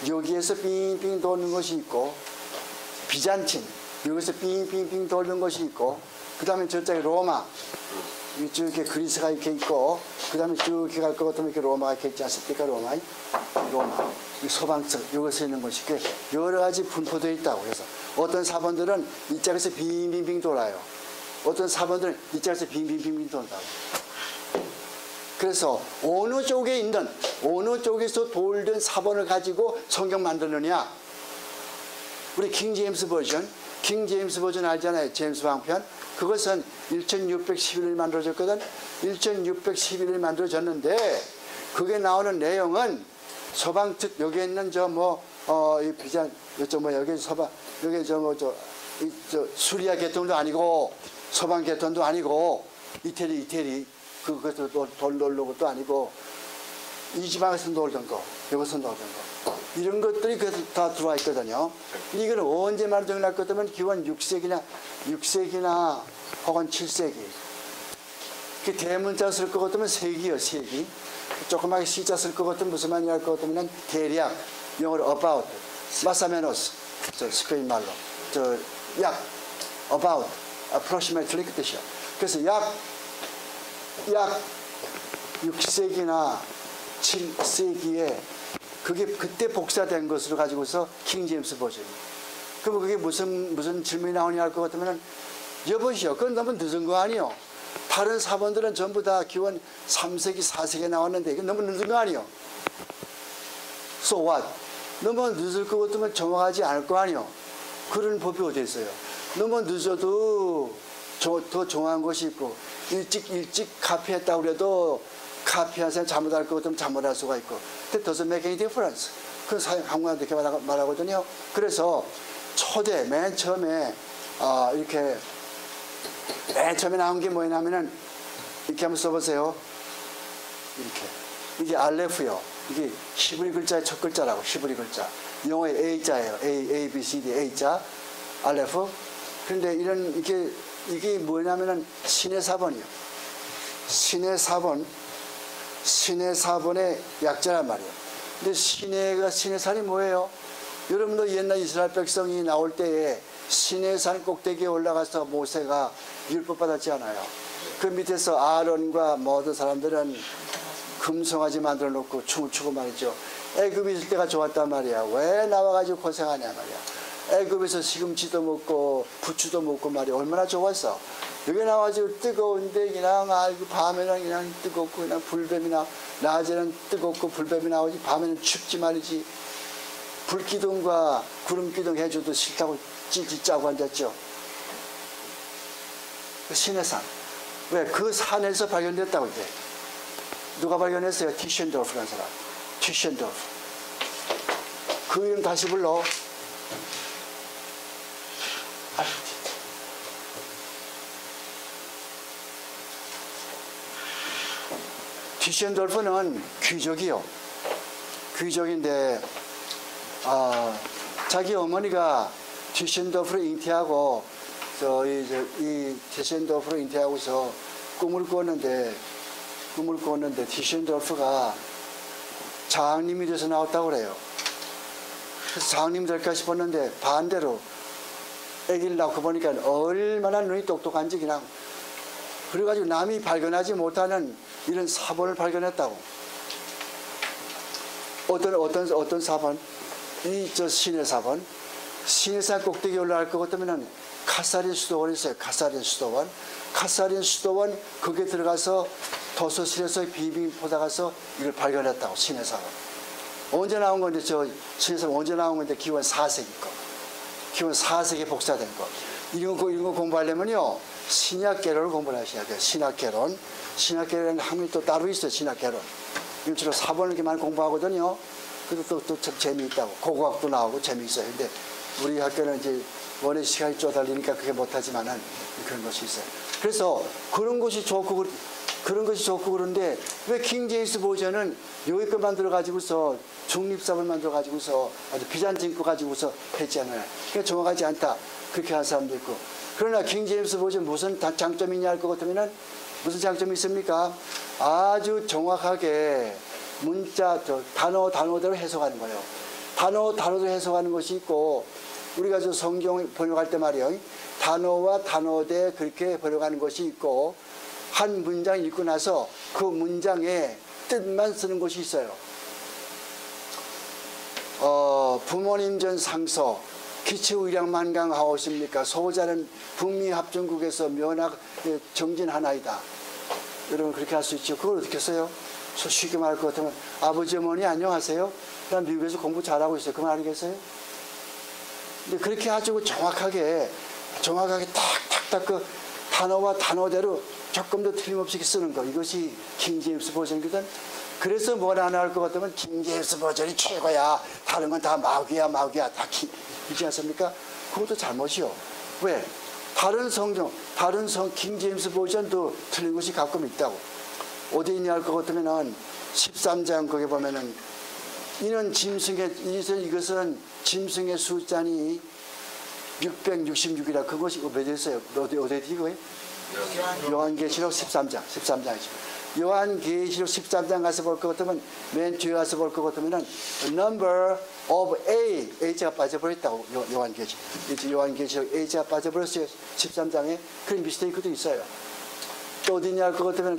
[SPEAKER 1] 여기에서 빙빙 도는 것이 있고 비잔틴 여기서 빙빙빙 돌는 것이 있고 그 다음에 저쪽에 로마 쭉 이렇게 그리스가 이렇게 있고 그 다음에 쭉 이렇게 갈 것 같으면 이렇게 로마가 이렇게 있지 않습니까? 로마 소방서 여기서 있는 것이 여러 가지 분포되어 있다고. 그래서 어떤 사본들은 이쪽에서 빙빙빙 돌아요. 어떤 사본들은 이쪽에서 빙빙빙 돈다고. 그래서 어느 쪽에서 돌던 사본을 가지고 성경 만들느냐. 우리 킹 제임스 버전 알잖아요. 제임스 왕편. 그것은 1611일 만들어졌거든. 1611일 만들어졌는데 그게 나오는 내용은 서방 측 여기 있는 이 비잔 여기 서방 여기 수리아 계통도 아니고 서방 계통도 아니고 이태리 그것도 돌 놀는 것도 아니고 이 지방에서 놀던 거 여기서 놀던 거 이런 것들이 다 들어와 있거든요. 이거는 언제 만들어날 것 같으면 기원 6세기나 혹은 7세기. 그 대문자 쓸 것 같으면 세기요, 세기. 조그맣게 시자 쓸 것 같으면 무슨 말이냐 할 것 같으면 대략 영어로 about, 마사메노스, 스페인 말로 약, about, approximately 그 뜻이야. 그래서 약 6세기나 7세기에 그게 그때 복사된 것으로 가지고서 킹 제임스 버전. 그럼 그게 무슨 질문이 나오냐 할 것 같으면 여보시오, 그건 너무 늦은 거 아니요? 다른 사본들은 전부 다 기원 3세기, 4세기에 나왔는데 이건 너무 늦은 거 아니요? So what? 너무 늦을 것 같으면 정확하지 않을 거 아니요? 그런 법이 어디 있어요? 너무 늦어도 더 정확한 것이 있고 일찍 카피했다고 그래도 카피한 사람 잘못할 것 같으면 잘못할 수가 있고 That doesn't make any difference. 그 한국한테 이렇게 말하거든요. 그래서 맨 처음에 이렇게 맨 처음에 나온 게 뭐냐면은 이렇게 한번 써보세요. 이게 알레프요. 이게 히브리 글자의 첫 글자라고. 히브리 글자. 영어의 A자예요. A, B, C, D, A자. 알레프. 그런데 이게 뭐냐면은 신의 사본이요. 신의 사본의 약자란 말이에요. 근데 신의 산이 뭐예요? 여러분도 옛날 이스라엘 백성이 나올 때에 신의 산 꼭대기에 올라가서 모세가 율법 받았지 않아요? 그 밑에서 아론과 모든 사람들은 금송아지 만들어 놓고 춤을 추고 말이죠. 애굽에 있을 때가 좋았단 말이야. 왜 나와가지고 고생하냐 말이야. 애굽에서 시금치도 먹고 부추도 먹고 말이야. 얼마나 좋았어. 여기 나와가지고 뜨거운데 그냥 아이고 밤에는 그냥 뜨겁고 그냥 불뱀이 낮에는 뜨겁고 불뱀이 나오지 밤에는 춥지 말이지. 불기둥과 구름기둥 해줘도 싫다고 찌찌 짜고 앉았죠. 그 신의 산. 왜? 그 산에서 발견됐다고 이제. 누가 발견했어요? 티셴도르프라는 사람. 티셴도르프. 그 이름 다시 불러. 티셴도르프는 귀족이요. 귀족인데 자기 어머니가 티셴도르프를 잉태하고 이 티셴도르프를 잉태하고서 꿈을 꾸었는데 티셴도르프가 장님이 돼서 나왔다고 그래요. 그래서 장님 될까 싶었는데 반대로 아기를 낳고 보니까 얼마나 눈이 똑똑한지 그냥 그래가지고 남이 발견하지 못하는 이런 사본을 발견했다고. 어떤 사본? 저 신의 사본. 신의 산 꼭대기에 올라갈 것 같으면 카사린 수도원이 있어요. 카사린 수도원. 카사린 수도원 거기에 들어가서 도서실에서 비빙 보다가서 이걸 발견했다고. 신의 사본. 언제 나온 건데 신의 사본 언제 나온 건데 기원 4세기 거. 기원 4세기 복사된 거. 이런 거 공부하려면요. 신약개론을 공부를 하셔야 돼요. 신약개론. 신약개론은 학문이 또 따로 있어요. 신약개론. 이건 주로 사본을 이렇게 많이 공부하거든요. 그래도 또 참 재미있다고. 고고학도 나오고 재미있어요. 근데 우리 학교는 이제 원래 시간이 쪼달리니까 그게 못하지만은 그런 것이 있어요. 그래서 그런 것이 좋고 그런데 왜 킹 제임스 버전은 여기 거 만들어가지고서 중립사본을 만들어가지고서 아주 비잔틴 거 가지고서 했잖아요. 그게 정확하지 않다. 그렇게 하는 사람도 있고. 그러나 킹 제임스 버전 무슨 장점이 있냐 할 것 같으면은 무슨 장점이 있습니까? 아주 정확하게 문자, 단어대로 해석하는 거예요. 단어대로 해석하는 것이 있고, 우리가 저 성경 번역할 때 말이에요. 단어와 단어대 그렇게 번역하는 것이 있고, 한 문장 읽고 나서 그 문장에 뜻만 쓰는 것이 있어요. 부모님 전 상서, 기치의량만강하오십니까? 소자는 북미합중국에서 면학 정진하나이다. 여러분 그렇게 할 수 있죠. 그걸 어떻게 써요? 쉽게 말할 것 같으면 아버지 어머니 안녕하세요. 난 미국에서 공부 잘하고 있어요. 그 말 아니겠어요? 근데 그렇게 아주 정확하게 탁탁탁 그 단어와 단어대로 조금 더 틀림없이 쓰는 거. 이것이 킹 제임스 버전이거든. 그래서 뭘 안 할 것 같으면 킹 제임스 버전이 최고야. 다른 건 다 마귀야. 다 그렇지 않습니까? 그것도 잘못이요. 왜? 다른 킹 제임스 버전도 틀린 것이 가끔 있다고. 어디 있냐 할 것 같으면은 13장 거기 보면은 이것은 짐승의 숫자니 666이라 그것이 몇 있어요? 어디 이거예요? 요한계시록 13장이죠. 요한계시록 13장 가서 볼 것 같으면 맨 뒤에 가서 볼 것 같으면은 number of A자가 빠져버렸다고. 요한계시록 A자가 빠져버렸어요. 13장에 그런 미스테이크도 있어요. 또 어디냐 할 것 같으면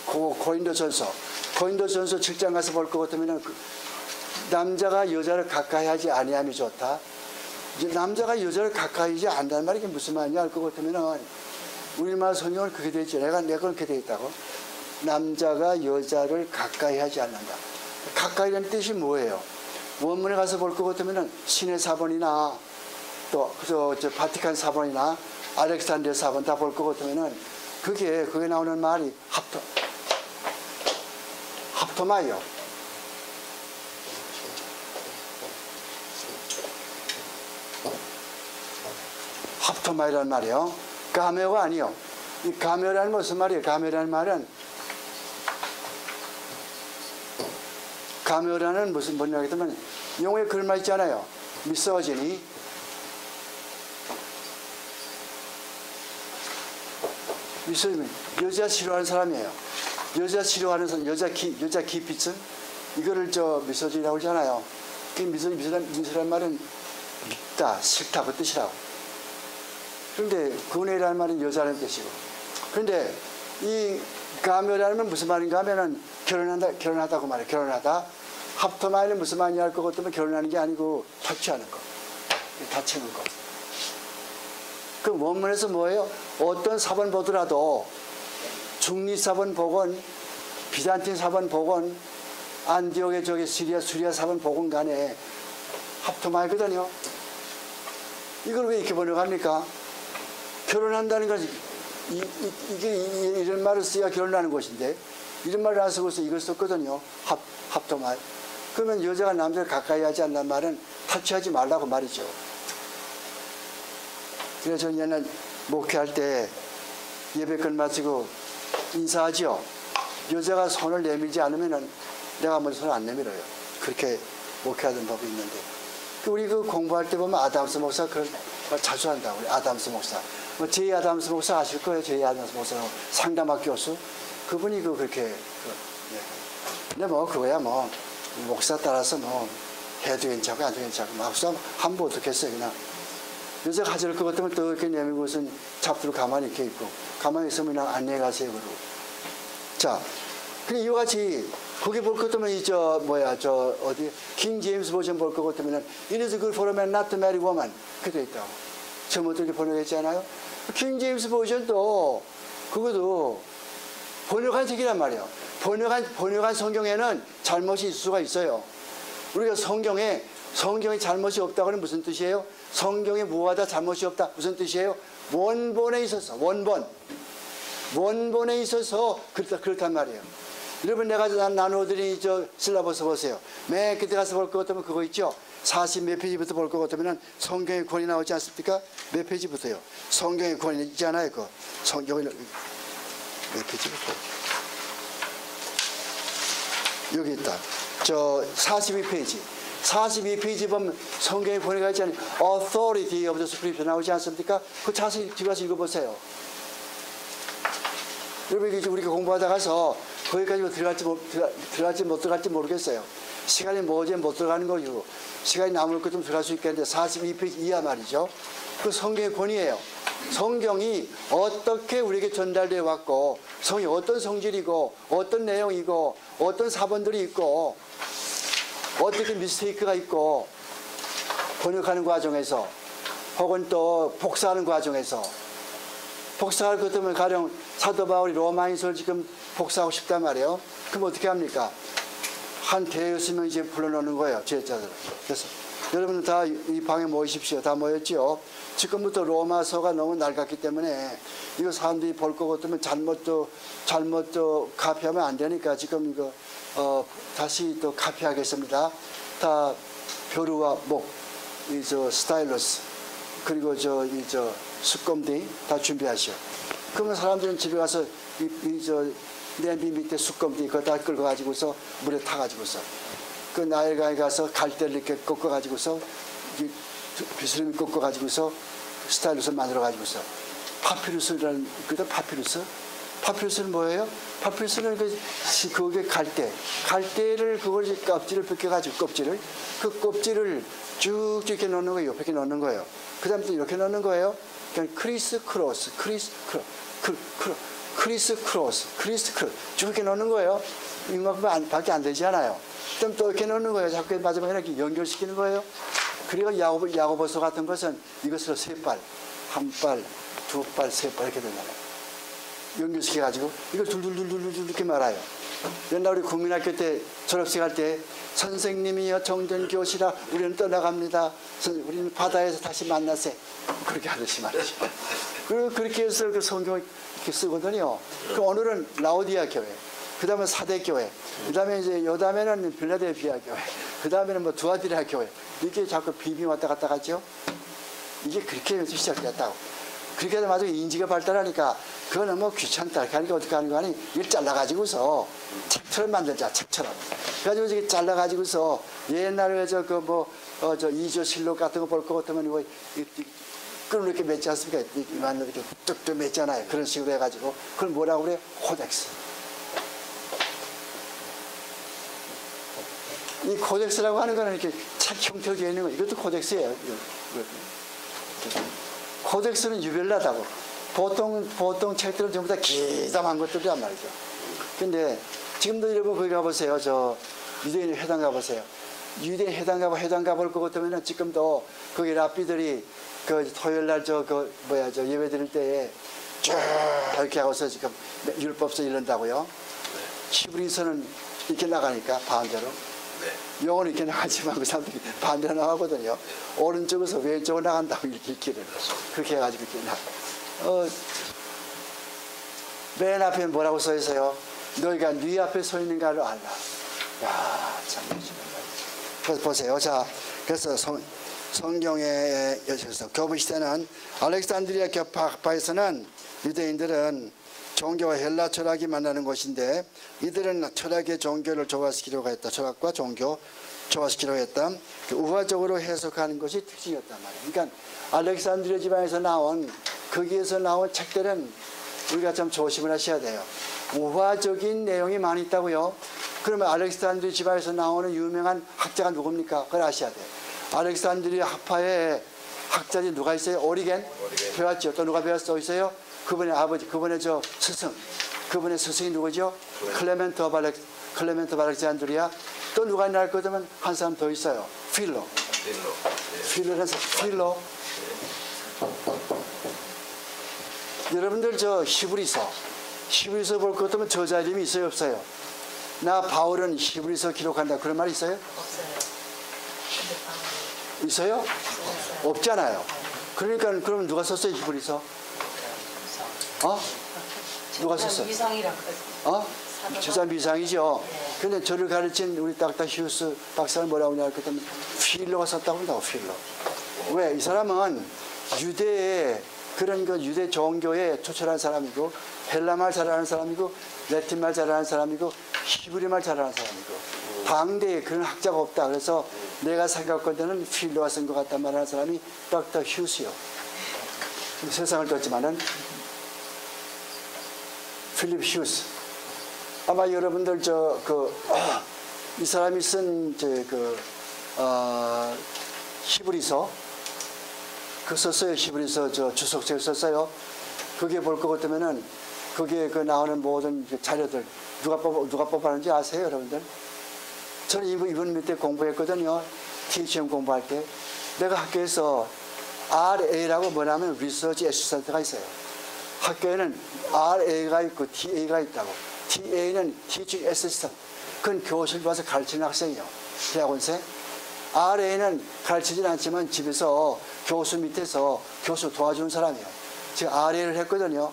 [SPEAKER 1] 고린도전서 7장 가서 볼 것 같으면 남자가 여자를 가까이 하지 아니함이 좋다. 이제 남자가 여자를 가까이 하지 않는다는 말이 무슨 말이냐 할 것 같으면 우리말 성경은 그렇게 되어 있죠. 내가 그렇게 되어 있다고. 남자가 여자를 가까이 하지 않는다. 가까이라는 뜻이 뭐예요? 원문에 가서 볼 것 같으면 신의 사본이나 또 저 바티칸 사본이나 알렉산드리아 사본 다 볼 것 같으면은 그게 나오는 말이 합토마예요. 합토마이라는 말이에요. 가메오가 아니요. 이 가메오라는 무슨 말이에요? 가메오라는 무슨 뭐냐고 했더니 영어에 그런 말 있잖아요. 미소지니. 미소지니 여자 싫어하는 사람이에요. 여자 싫어하는 사람, 여자 기피증 이거를 미소지니라고 하잖아요. 그 미소라는 말은 밉다, 싫다 그 뜻이라고. 그런데 군애라는 말은 여자라는 뜻이고. 그런데 이 가메라는 무슨 말인가 하면은 결혼하다고 말해요. 결혼하다. 합터마일은 무슨 말이냐 할 것 같으면 결혼하는 게 아니고 터치하는 거. 다치는 거. 그 원문에서 뭐예요? 어떤 사본 보더라도 중리 사본 보건 비잔틴 사본 보건 안디옥의 저기 수리아 사본 보건 간에 합터마일거든요. 이걸 왜 이렇게 번역합니까? 결혼한다는 것이 이게 이런 말을 써야 결혼하는 것인데 이런 말을 안 쓰고서 이걸 썼거든요. 합터마일. 그러면 여자가 남자를 가까이 하지 않는 말은 터치하지 말라고 말이죠. 그래서 저는 옛날 목회할 때 예배 끝마치고 인사하지요. 여자가 손을 내밀지 않으면은 내가 먼저 손을 안 내밀어요. 그렇게 목회하던 법이 있는데. 우리 그 공부할 때 보면 아담스 목사 그런 걸 자주 한다고. 우리 아담스 목사. 뭐 제이 아담스 목사 아실 거예요. 제이 아담스 목사 상담학 교수. 그분이 그렇게. 예. 근데 뭐 그거야 뭐 목사 따라서 뭐 해도 괜찮고 안 해도 괜찮고 막상 한번 어떻겠어요. 그냥. 여자가 가질 것 같으면 또 이렇게 내밀고선 잡두로 가만히 이렇게 있고 가만히 있으면 그냥 안녕히 가세요 그러고. 자, 근데 이와 같이 거기 볼 것 같으면 어디 킹 제임스 버전 볼 것 같으면 It is good for a man not to marry woman 그렇게 돼 있다고. 처음부터 이렇게 번역했지 않아요? 킹 제임스 버전도 그것도 번역한 책이란 말이에요. 번역한 성경에는 잘못이 있을 수가 있어요. 우리가 성경에 잘못이 없다고 하는 무슨 뜻이에요? 성경에 무엇하다 잘못이 없다. 무슨 뜻이에요? 원본에 있어서, 원본에 있어서 그렇단 말이에요. 여러분, 내가 나누어드린 실라버스 보세요. 맨 끝에 가서 볼 것 같으면 그거 있죠? 40 몇 페이지부터 볼 것 같으면 성경의 권이 나오지 않습니까? 몇 페이지부터요? 성경의 권이 있잖아요. 그 성경의 몇 페이지부터? 여기 있다. 42페이지. 42페이지 보면 성경의 권위가 있지 않아요? Authority of the Scripture 나오지 않습니까? 그 자세히 뒤에 가서 읽어보세요. 여러분, 우리가 공부하다 가서 거기까지 들어갈지 못 들어갈지 모르겠어요. 시간이 뭐지 못 들어가는 거고 시간이 남을 것 좀 들어갈 수 있겠는데 42페이지 이하 말이죠. 그 성경의 권위예요. 성경이 어떻게 우리에게 전달되어 왔고 성이 어떤 성질이고 어떤 내용이고 어떤 사본들이 있고 어떻게 미스테이크가 있고 번역하는 과정에서 혹은 또 복사하는 과정에서 복사할 것 때문에 가령 사도 바울이 로마인서를 지금 복사하고 싶단 말이에요. 그럼 어떻게 합니까? 한 대여섯 명 이제 불러놓는 거예요. 제자들. 그래서 여러분들 다 이 방에 모이십시오. 다 모였지요. 지금부터 로마서가 너무 낡았기 때문에 이거 사람들이 볼 것 같으면 잘못 카피하면 안 되니까 지금 이거 다시 또 카피하겠습니다. 다 표류와 목, 스타일러스 그리고 수검디 다 준비하시오. 그러면 사람들은 집에 가서 냄비 밑에 수검디 그거 다 끌고 가지고서 물에 타 가지고서 그 나일강에 가서 갈대를 이렇게 꺾어 가지고서 비스름이 꺾어 가지고서 스타일러스 만들어 가지고서 파피루스라는 그다 파피루스는 뭐예요? 파피루스는 그게 갈대를 그걸 껍질을 벗겨가지고 그 껍질을 쭉쭉 이렇게 넣는 거예요. 옆에 넣는 거예요. 그 다음에 또 이렇게 넣는 거예요. 그러니까 크리스 크로스 쭉 이렇게 넣는 거예요. 이만큼 밖에 안 되지 않아요. 그럼 또 이렇게 넣는 거예요. 자꾸 마지막에 이렇게 연결시키는 거예요. 그리고 야고보서 같은 것은 이것으로 세 발, 한 발, 두 발, 세 발 이렇게 된다고요. 연결시켜가지고 이걸 둘둘둘둘 이렇게 말아요. 옛날 우리 국민학교 때 졸업식 할 때 선생님이여 정전교시라 우리는 떠나갑니다. 우리는 바다에서 다시 만나세. 그렇게 하듯이 말이죠. 그리고 그렇게 해서 그 성경을 이렇게 쓰거든요. 그 오늘은 라오디아 교회, 그 다음에 사대교회, 그 다음에 요 다음에는 빌라델피아 교회, 그 다음에는 뭐 두아디라 교회. 이렇게 자꾸 비비 왔다 갔다 갔죠. 이게 그렇게 해서 시작됐다고. 그렇게 해서 나중에 인지가 발달하니까 그거는 뭐 귀찮다. 그러니까 어떻게 하는 거 아니? 이걸 잘라가지고서 책처럼 만들자, 책처럼. 그래가지고 이렇게 잘라가지고서 옛날에 이조 실록 같은 거 볼 것 같으면 이거 끈을 이렇게 맺지 않습니까? 이렇게 뚝뚝 맺잖아요. 그런 식으로 해가지고. 그걸 뭐라고 그래? 코덱스. 이 코덱스라고 하는 거는 이렇게 책 형태로 되어 있는 거. 이것도 코덱스예요. 코덱스는 유별나다고. 보통 책들은 전부 다 기담한 것들이란 말이죠. 근데 지금도 여러분 거기 가보세요. 유대인 회당 가보세요. 유대인 회당 가볼 것 같으면 지금도 거기 랍비들이 그 토요일 날 저 예배 드릴 때에 쭉 이렇게 하고서 지금 율법서 읽는다고요. 히브리서는 이렇게 나가니까 반대로. 영어는 이렇게 나가지만 그 사람들이 반대로 나가거든요. 오른쪽에서 왼쪽으로 나간다고 이렇게 읽기를. 그렇게 해가지고 이렇게 나가. 맨 앞에 뭐라고 써 있어요? 너희가 네 앞에 서 있는가를 알라. 야, 참 그래서 보세요. 자, 그래서 성경에 여기서 교부 시대는 알렉산드리아 격파에서는 유대인들은 종교와 헬라 철학이 만나는 곳인데 이들은 철학의 종교를 조화시키려고 했다. 철학과 종교 조화시키려고 했다. 우화적으로 해석하는 것이 특징이었단 말이에요. 그러니까 알렉산드리아 지방에서 나온 거기에서 나온 책들은 우리가 좀 조심을 하셔야 돼요. 우화적인 내용이 많이 있다고요. 그러면 알렉산드리아 지방에서 나오는 유명한 학자가 누굽니까? 그걸 아셔야 돼요. 알렉산드리아 학파에 학자들이 누가 있어요? 오리겐? 배웠죠. 또 누가 배웠어? 있어요? 그분의 아버지, 그분의 저 스승. 그분의 스승이 누구죠? 클레멘트 오브 알렉산드리아. 또 누가 있나 할 거면 한 사람 더 있어요. 필로. 필로. 여러분들 저 히브리서 볼 것 같으면 저자 이름이 있어요? 없어요? 나 바울은 히브리서 기록한다. 그런 말 있어요? 있어요? 없잖아요. 그러니까 그럼 누가 썼어요? 히브리서? 누가 썼어? 저자 미상이죠. 근데 저를 가르친 우리 닥터 휴스 박사는 뭐라고 하냐 그랬더니 필로가 썼다고 한다고. 필로. 왜? 이 사람은 유대의 그런 그 유대 종교에 초철한 사람이고 헬라말 잘하는 사람이고 라틴말 잘하는 사람이고 히브리말 잘하는 사람이고 당대에 그런 학자가 없다. 그래서 내가 생각하기에는 필로가 쓴 것 같단 말하는 사람이 닥터 휴스요. 세상을 떴지만은 필립 휴스. 아마 여러분들 이 사람이 쓴 히브리서 그 썼어요. 히브리서 주석책 썼어요. 그게 볼 것 같으면은 거기에 그 나오는 모든 자료들 누가 뽑았는지 아세요, 여러분들? 저는 이분 밑에 공부했거든요. THM 공부할 때 내가 학교에서 RA라고 뭐냐면 리서치 애시스턴트가 있어요. 학교에는 RA가 있고 TA가 있다고. TA는 Teaching Assistant. 그건 교실 와서 가르치는 학생이요. 대학원생. RA는 가르치진 않지만 집에서 교수 밑에서 교수 도와주는 사람이에요. 제가 RA를 했거든요.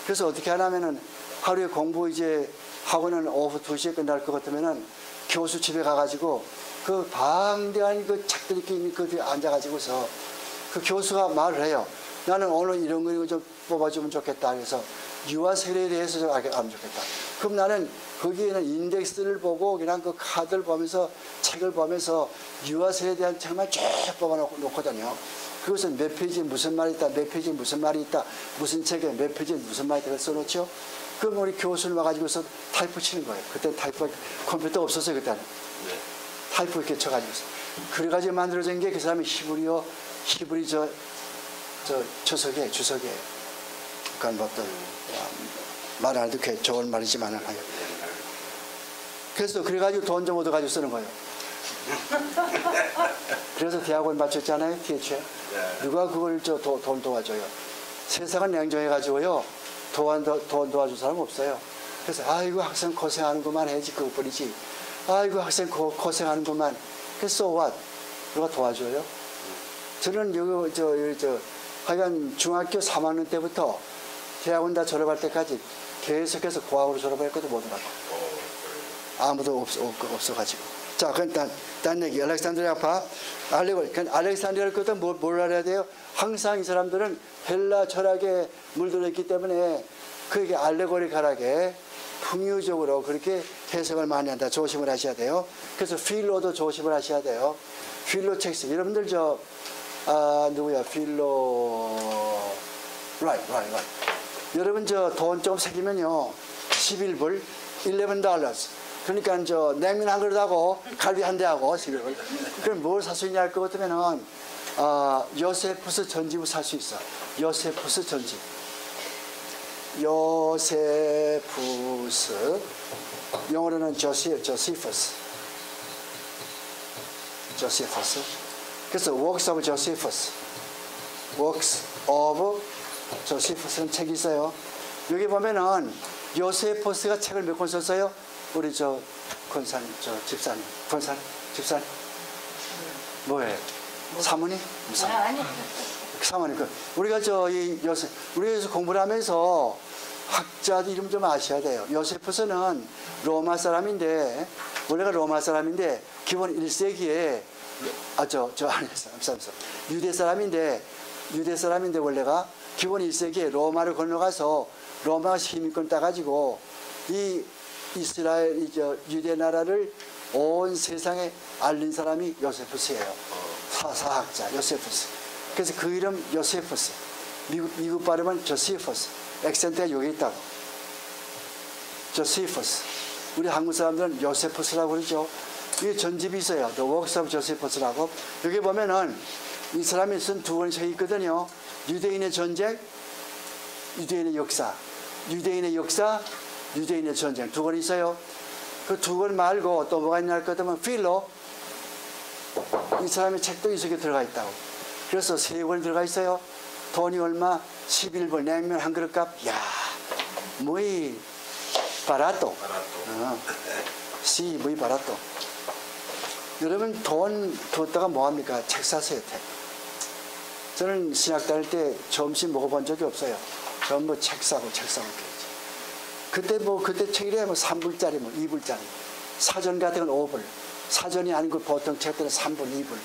[SPEAKER 1] 그래서 어떻게 하냐면은 하루에 공부 이제 하고는 오후 2시에 끝날 것 같으면은 교수 집에 가가지고 그 방대한 그 책들 이렇게 있는 그 뒤에 앉아가지고서 그 교수가 말을 해요. 나는 오늘 이런 거 좀 뽑아주면 좋겠다. 그래서 유아 세례에 대해서 좀 알면 좋겠다. 그럼 나는 거기에는 인덱스를 보고 그냥 그 카드를 보면서 책을 보면서 유아 세례에 대한 책만 쭉 뽑아놓거든요. 그것은 몇 페이지에 무슨 말이 있다, 몇 페이지에 무슨 말이 있다, 무슨 책에 몇 페이지에 무슨 말이 있다 써놓죠. 그럼 우리 교수를 와가지고서 타이프 치는 거예요. 그때 타이프 컴퓨터 없었어요. 그때는. 타이프 이렇게 쳐가지고서. 그래가지고 만들어진 게 그 사람이 히브리 주석에. 그건 뭐 어떤 말 안 듣게 좋은 말이지만은. 그래서 그래가지고 돈 좀 얻어가지고 쓰는 거예요. 그래서 대학원 마쳤잖아요. TH에. 누가 그걸 돈 도와줘요. 세상은 냉정해가지고요. 돈 도와줄 사람 없어요. 그래서 아이고 학생 고생하는구만 해야지 그것뿐이지. 아이고 학생 고생하는구만. 그래서 what? 누가 도와줘요? 저는 하여간 중학교 3학년 때부터 대학원 다 졸업할 때까지 계속해서 고학으로 졸업했거든 모두라고. 아무도 없어가지고. 자, 그럼 딴 얘기. 알렉산드리아파 알렉산드리아를 것도 뭘 알아야 돼요? 항상 이 사람들은 헬라 철학에 물들어있기 때문에 그게 알레고리컬하게 풍유적으로 그렇게 해석을 많이 한다. 조심을 하셔야 돼요. 그래서 필로도 조심을 하셔야 돼요. 필로 책스. 여러분들 누구야? 필로. Right. 여러분 돈 좀 새기면요. 11불, $11. 그러니까 냉면 한 그릇하고 갈비 한 대하고 11불. 그럼 뭘 살 수 있냐 할 것 같으면은 요세푸스 전집을 살 수 있어. 요세푸스 전집. 요세푸스. 영어로는 조시퍼스. Josephus. 그래서 Works of Josephus. Works of Josephus는 책이 있어요. 여기 보면은 요세포스가 책을 몇 권 썼어요? 우리 집사님. 집사님. 뭐예요? 사모님?
[SPEAKER 2] 아니.
[SPEAKER 1] 사모님. 우리가 우리가 여기서 공부를 하면서 학자들 이름 좀 아셔야 돼요. 요세푸스는 로마 사람인데, 원래가 로마 사람인데, 기본 1세기에, 유대 사람인데 원래가 기본 1세기에 로마를 건너가서 로마가 시민권 따가지고 이 이스라엘, 유대 나라를 온 세상에 알린 사람이 요세푸스예요. 사학자, 요세푸스. 그래서 그 이름 요세푸스. 미국 발음은 조세푸스. 액센트가 여기 있다고. 조세푸스. 우리 한국 사람들은 요세푸스라고 그러죠. 이게 전집이 있어요. The Works of Josephus라고. 여기 보면은 이 사람이 쓴 두 권이 책이 있거든요. 유대인의 전쟁, 유대인의 역사. 유대인의 역사, 유대인의 전쟁. 두 권이 있어요. 그 두 권 말고 또 뭐가 있냐 할 것 같으면 필로. 이 사람의 책도 이 속에 들어가 있다고. 그래서 세 권이 들어가 있어요. 돈이 얼마? 11불. 냉면 한 그릇 값. 야, muy barato. Sí, muy barato. 여러분 돈 뒀다가 뭐합니까? 책 사세요. 책. 저는 신학 다닐 때 점심 먹어본 적이 없어요. 전부 책 사고 그때 그때 책이래 3불짜리 2불짜리. 사전 같은 건 5불. 사전이 아니고 보통 책들은 3불, 2불.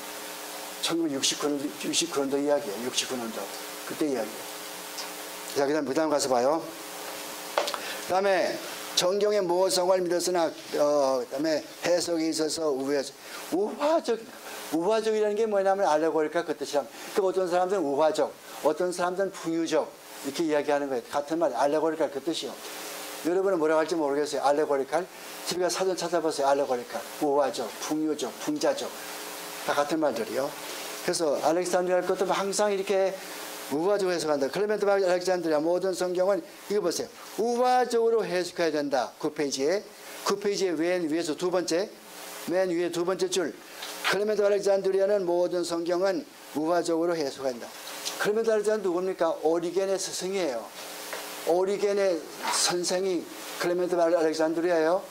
[SPEAKER 1] 1969년도 이야기예요. 69년도. 그때 이야기예요. 자, 그 다음 가서 봐요. 그 다음에 정경의 모성을 믿었으나 그다음에 해석에 있어서 우화적이라는 게 뭐냐면 알레고리카 그 뜻이랑. 그 어떤 사람들은 우화적, 어떤 사람들은 풍유적 이렇게 이야기하는 거예요. 같은 말 알레고리카 그 뜻이요. 여러분은 뭐라고 할지 모르겠어요. 알레고리칼. 집에 가서 사전 찾아보세요. 알레고리칼. 우화적, 풍유적, 풍자적. 다 같은 말들이요. 그래서 알렉산드리아 할 것도 항상 이렇게 우화적으로 해석한다. 클레멘트 알렉산드리아 모든 성경은 이거 보세요. 우화적으로 해석해야 된다. 9페이지에 맨 위에서 맨 위에 두 번째 줄. 클레멘트 알렉산드리아는 모든 성경은 우화적으로 해석한다. 클레멘트 알렉산드리아 누굽니까? 오리겐의 스승이에요. 오리겐의 선생이 클레멘트 알렉산드리아예요.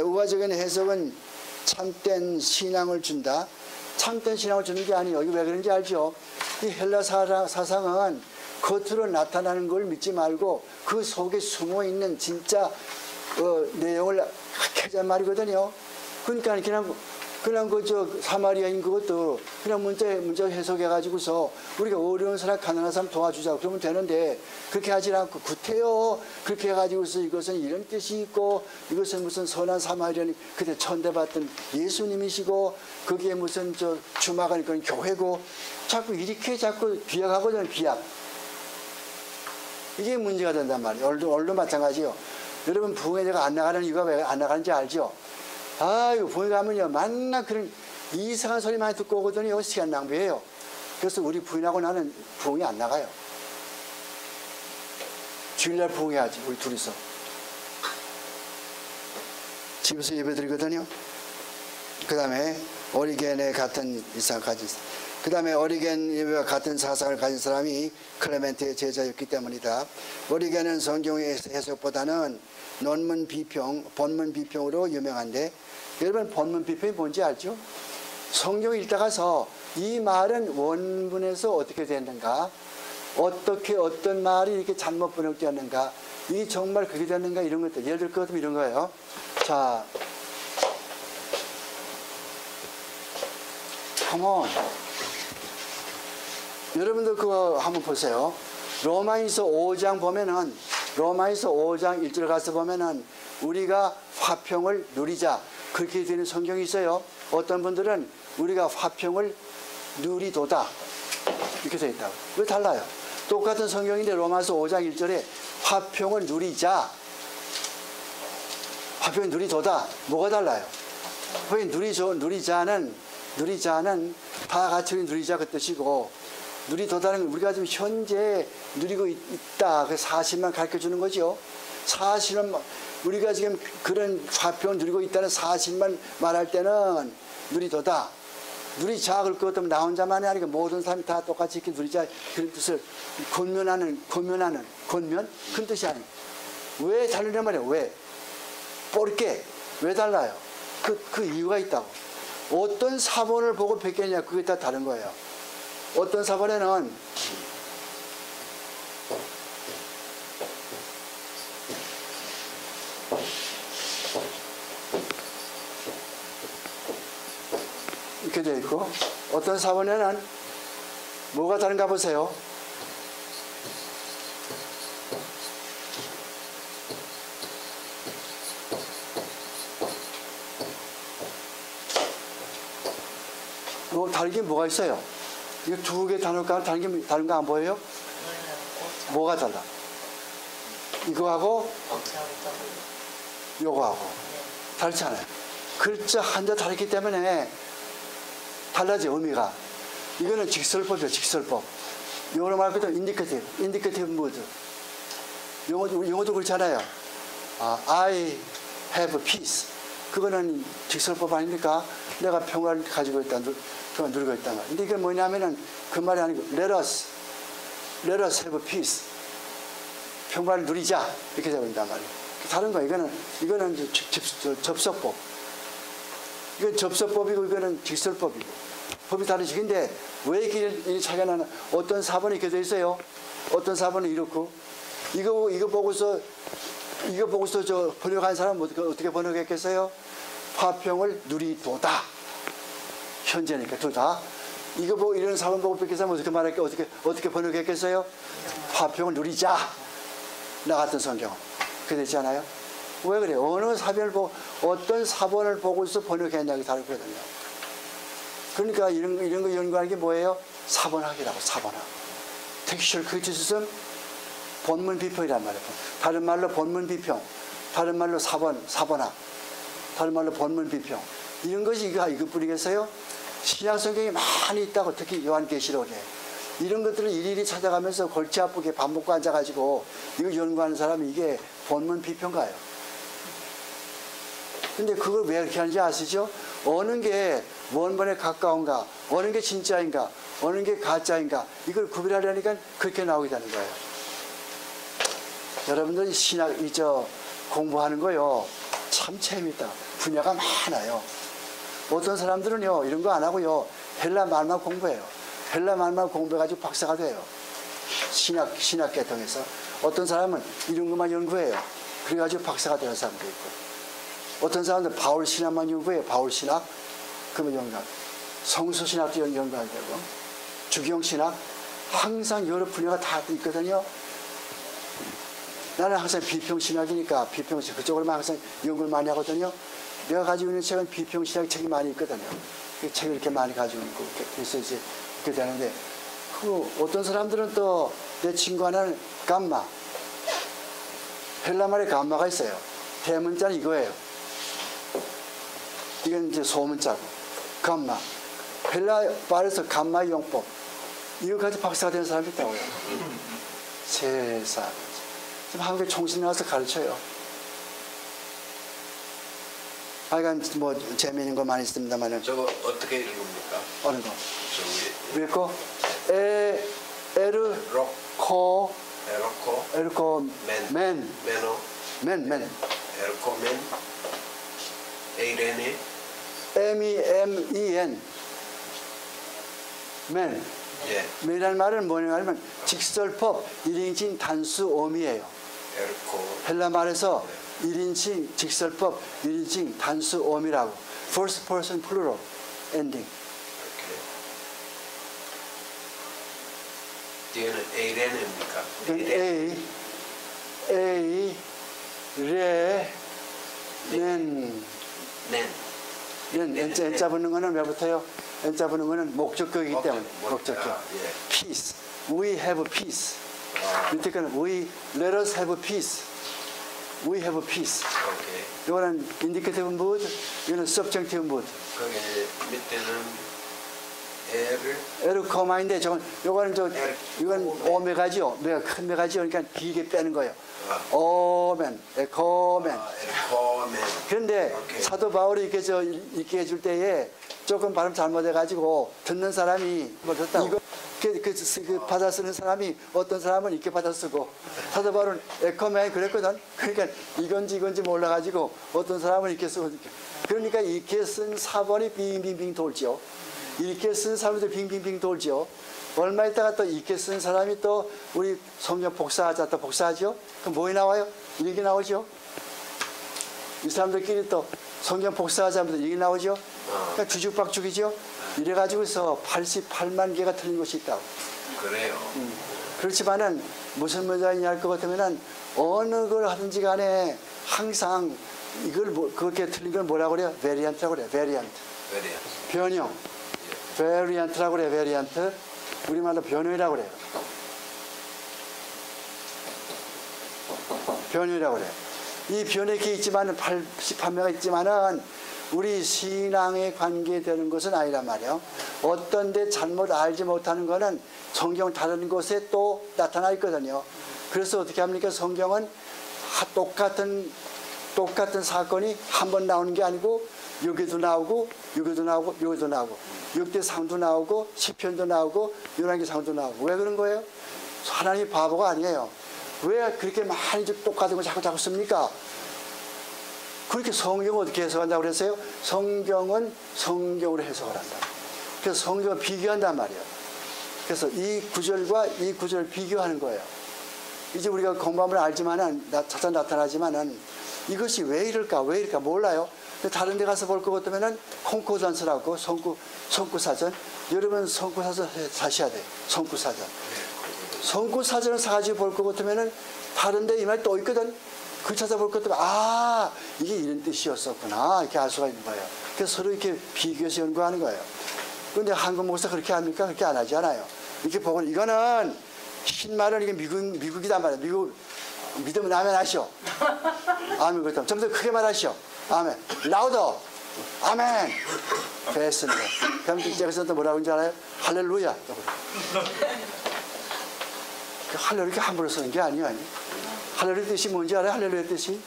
[SPEAKER 1] 우화적인 해석은 참된 신앙을 준다. 참된 신앙을 주는 게 아니에요. 이게 왜 그런지 알죠? 이 헬라 사상은 겉으로 나타나는 걸 믿지 말고 그 속에 숨어 있는 진짜 내용을 캐자 말이거든요. 그러니까 그냥 사마리아인 그것도 그냥 문자 해석해가지고서 우리가 어려운 사람, 가난한 사람 도와주자 그러면 되는데 그렇게 하지 않고 구태여 그렇게 해가지고서 이것은 이런 뜻이 있고 이것은 무슨 선한 사마리아니 그때 천대받던 예수님이시고 거기에 무슨 주막은 그건 교회고 자꾸 이렇게 비약하거든요. 비약. 이게 문제가 된단 말이에요. 오늘도 마찬가지요. 여러분 부흥회 제가 안 나가는 이유가 왜 안 나가는지 알죠? 이거 부흥회 가면요. 만나 그런 이상한 소리 많이 듣고 오거든요. 시간 낭비해요. 그래서 우리 부인하고 나는 부흥회 안 나가요. 주일날 부흥회 하지, 우리 둘이서. 집에서 예배 드리거든요. 그 다음에 오리겐의 같은 이상을 가진 사람. 그 다음에 오리겐 예배와 같은 사상을 가진 사람이 클레멘트의 제자였기 때문이다. 오리겐은 성경의 해석보다는 본문 비평으로 유명한데 여러분 본문 비평이 뭔지 알죠? 성경 읽다가서 이 말은 원문에서 어떻게 됐는가? 어떻게 어떤 말이 이렇게 잘못 번역되었는가? 이게 정말 그게 됐는가? 이런 것들. 예를 들 것 같으면 이런 거예요. 자, come on. 여러분들 그거 한번 보세요. 로마서 5장 보면은 로마서 5장 1절 가서 보면은 우리가 화평을 누리자 그렇게 되는 성경이 있어요. 어떤 분들은 우리가 화평을 누리도다 이렇게 되어 있다고. 왜 달라요? 똑같은 성경인데 로마서 5장 1절에 화평을 누리자 화평을 누리도다 뭐가 달라요? 왜 누리자는 다 같이 누리자 그 뜻이고 누리도다는 우리가 지금 현재 누리고 있다 그 사실만 가르쳐주는 거죠. 사실은 우리가 지금 그런 화평을 누리고 있다는 사실만 말할 때는 누리도다. 누리자 그럴 것 같으면 나 혼자만이 아니고 모든 사람이 다 똑같이 이렇게 누리자 그런 뜻을 권면하는 권면 그런 뜻이 아니고 왜 다르냐 말이야. 왜? 뽀르게 왜 달라요? 그 이유가 있다고. 어떤 사본을 보고 베꼈냐 그게 다 다른 거예요. 어떤 사본에는 이렇게 되어 있고 어떤 사본에는 뭐가 다른가 보세요. 다르게 뭐가 있어요? 이거 두 개 단어가 다른 거 안 보여요? 뭐가 달라? 이거하고 요거하고 다르잖아요. 글자 한자 다르기 때문에 달라져 의미가. 이거는 직설법이에요. 직설법. 영어로 말하면 인디케이티브 무드. 영어도 그렇잖아요. I have peace. 그거는 직설법 아닙니까? 내가 평화를 가지고 있다, 평화 누리고 있다. 근데 이게 뭐냐면은 그 말이 아니고 let us have peace. 평화를 누리자 이렇게 되어버린단 말이에요. 다른 거 이거는 이제 접속법. 이건 접속법이고 이거는 직설법이고 법이 다르지. 근데 왜 이렇게 차이가 나나? 어떤 사본이 이렇게 돼 있어요. 어떤 사본은 이렇고 이거 보고서 저 번역한 사람은 어떻게 번역했겠어요? 화평을 누리도다. 현재니까 둘 다. 이거 보고 이런 사본 보고 뺏겨서 어떻게 말할까? 어떻게 번역했겠어요? 화평을 누리자. 나 같은 성경. 그렇게 되지 않아요? 왜 그래? 어느 사본을 보고 어떤 사본을 보고서 번역했냐고 다르거든요. 그러니까 이런 거 연구하는 게 뭐예요? 사본학이라고. 사본학. 텍스처럴 크리티시즘, 본문 비평이란 말이에요. 다른 말로 본문 비평, 다른 말로 사본학, 다른 말로 본문 비평. 이런 것이 이것뿐이겠어요? 신약 성경이 많이 있다고. 특히 요한계시록에 이런 것들을 일일이 찾아가면서 골치 아프게 밥 먹고 앉아가지고 이거 연구하는 사람이 이게 본문 비평가예요. 근데 그걸 왜 이렇게 하는지 아시죠? 어느 게 원본에 가까운가, 어느 게 진짜인가, 어느 게 가짜인가, 이걸 구별하려니까 그렇게 나오게 되는 거예요. 여러분들이 신학 공부하는 거요 참 재밌다. 분야가 많아요. 어떤 사람들은요 이런 거 안 하고요 헬라 말만 공부해요. 헬라 말만 공부해가지고 박사가 돼요. 신학 계통에서. 어떤 사람은 이런 것만 연구해요. 그래가지고 박사가 되는 사람도 있고. 어떤 사람들은 바울 신학만 연구해요. 바울 신학. 그러면 연구하고. 성수 신학도 연구하게 되고. 주경 신학. 항상 여러 분야가 다 있거든요. 나는 항상 비평신학이니까 비평신학 그쪽으로만 항상 연구를 많이 하거든요. 내가 가지고 있는 책은 비평신학 책이 많이 있거든요. 그 책을 이렇게 많이 가지고 있고 그래서 이제 이렇게 되는데 어떤 사람들은 또 내 친구 하나는 감마. 헬라 말에 감마가 있어요. 대문자는 이거예요. 이건 이제 소문자고 감마. 헬라 말에서 감마 용법. 이거 가지고 박사가 된 사람이 있다고요. 세상. 지금 한국에 총신 나와서 가르쳐요. 하여간 뭐 재미있는 거 많이 있습니다만은.
[SPEAKER 3] 저거 어떻게 읽습니까?
[SPEAKER 1] 어느 거?
[SPEAKER 3] 저기
[SPEAKER 1] 위에 거? 에르코 맨
[SPEAKER 3] 에르코멘 에이레네
[SPEAKER 1] MEN 맨.
[SPEAKER 3] 예.
[SPEAKER 1] 맨이라는 말은 뭐냐면 직설법 1인칭 단수 어미예요.
[SPEAKER 3] 에르코
[SPEAKER 1] 헬라 말에서 1인칭 직설법 1인칭 단수 어미라고. First person plural ending.
[SPEAKER 3] 뒤에는 에이레네입니까?
[SPEAKER 1] N자 붙는 거는 왜 붙어요? N자 붙는 거는 목적격이기 때문에. 목적격.
[SPEAKER 3] 예.
[SPEAKER 1] Peace. We have peace. 밑에 거는 let us have peace. We have peace.
[SPEAKER 3] 오케이.
[SPEAKER 1] 이거는 indicative mood, 이거는 subjunctive mood.
[SPEAKER 3] 거기 밑에는
[SPEAKER 1] 에르코마인데 이거는 이건 오메가지요. 큰 메가지요. 그러니까 길게 빼는 거예요. 오멘, 에코멘.
[SPEAKER 3] 에르코멘.
[SPEAKER 1] 그런데
[SPEAKER 3] 오케이.
[SPEAKER 1] 사도 바울이 이렇게 해줄 때에 조금 발음 잘못해가지고 듣는 사람이 뭐 듣다 이거 그 받아 쓰는 사람이 어떤 사람은 이렇게 받아 쓰고 사도바울은 에코메이 그랬거든. 그러니까 이건지 몰라가지고 어떤 사람은 이렇게 쓰고 그러니까 이렇게 쓴 사본이 빙빙빙 돌죠. 이렇게 쓴 사람도 빙빙빙 돌죠. 얼마 있다가 또 이렇게 쓴 사람이 또 우리 성경 복사하자 또 복사하죠. 그럼 뭐에 나와요? 이렇게 나오죠. 이 사람들끼리 또 성경 복사하자면 이렇게 나오죠. 그러니까 주죽박죽이죠. 이래가지고서 88만 개가 틀린 것이 있다고.
[SPEAKER 3] 그래요.
[SPEAKER 1] 그렇지만은 무슨 문제냐 할 것 같으면은 어느 걸 하든지 간에 항상 이걸 그렇게 틀린 걸 뭐라고 그래요? 베리안트라고 그래요. 베리안트. 변형. 베리안트라고 그래요. 베리안트. 우리말로 변형이라고 그래요. 변형이라고 그래요. 이 변형이 이렇게 있지만은 88명가 있지만은 우리 신앙에 관계되는 것은 아니란 말이에요. 어떤 데 잘못 알지 못하는 거는 성경 다른 곳에 또 나타나 있거든요. 그래서 어떻게 합니까? 성경은 똑같은 사건이 한 번 나오는 게 아니고 여기도 나오고 여기도 나오고 여기도 나오고 역대상도 나오고 시편도 나오고 열왕기상도 나오고. 왜 그런 거예요? 하나님이 바보가 아니에요. 왜 그렇게 많이 똑같은 걸 자꾸 씁니까? 그렇게 성경을 어떻게 해석한다고 그랬어요? 성경은 성경으로 해석을 한다. 그래서 성경을 비교한단 말이에요. 그래서 이 구절과 이 구절을 비교하는 거예요. 이제 우리가 공부하면 알지만은, 찾아 나타나지만은 이것이 왜 이럴까 몰라요. 근데 다른 데 가서 볼 것 같으면은 콩코단서라고 성구사전. 여러분 성구사전 사셔야 돼요. 성구사전. 성구사전을 사가지고 볼 것 같으면은 다른 데 이 말 또 있거든. 그 찾아볼 것 같으면 이게 이런 뜻이었었구나 이렇게 알 수가 있는 거예요. 그래서 서로 이렇게 비교해서 연구하는 거예요. 그런데 한국 목사 그렇게 합니까? 그렇게 안 하지 않아요. 이렇게 보고 이거는 흰말은 이게 미국이단 말이에요. 미국 믿으면 아멘 하시오. 아멘 그렇다면 좀 더 크게 말하시오. 아멘. 라우더. 아멘. 됐습니다. 그럼 여기서 또 뭐라고 하는지 알아요? 할렐루야. 할렐루야 이렇게 함부로 쓰는 게 아니에요. 할렐루야 뜻이 뭔지 알아요? 할렐루야 뜻이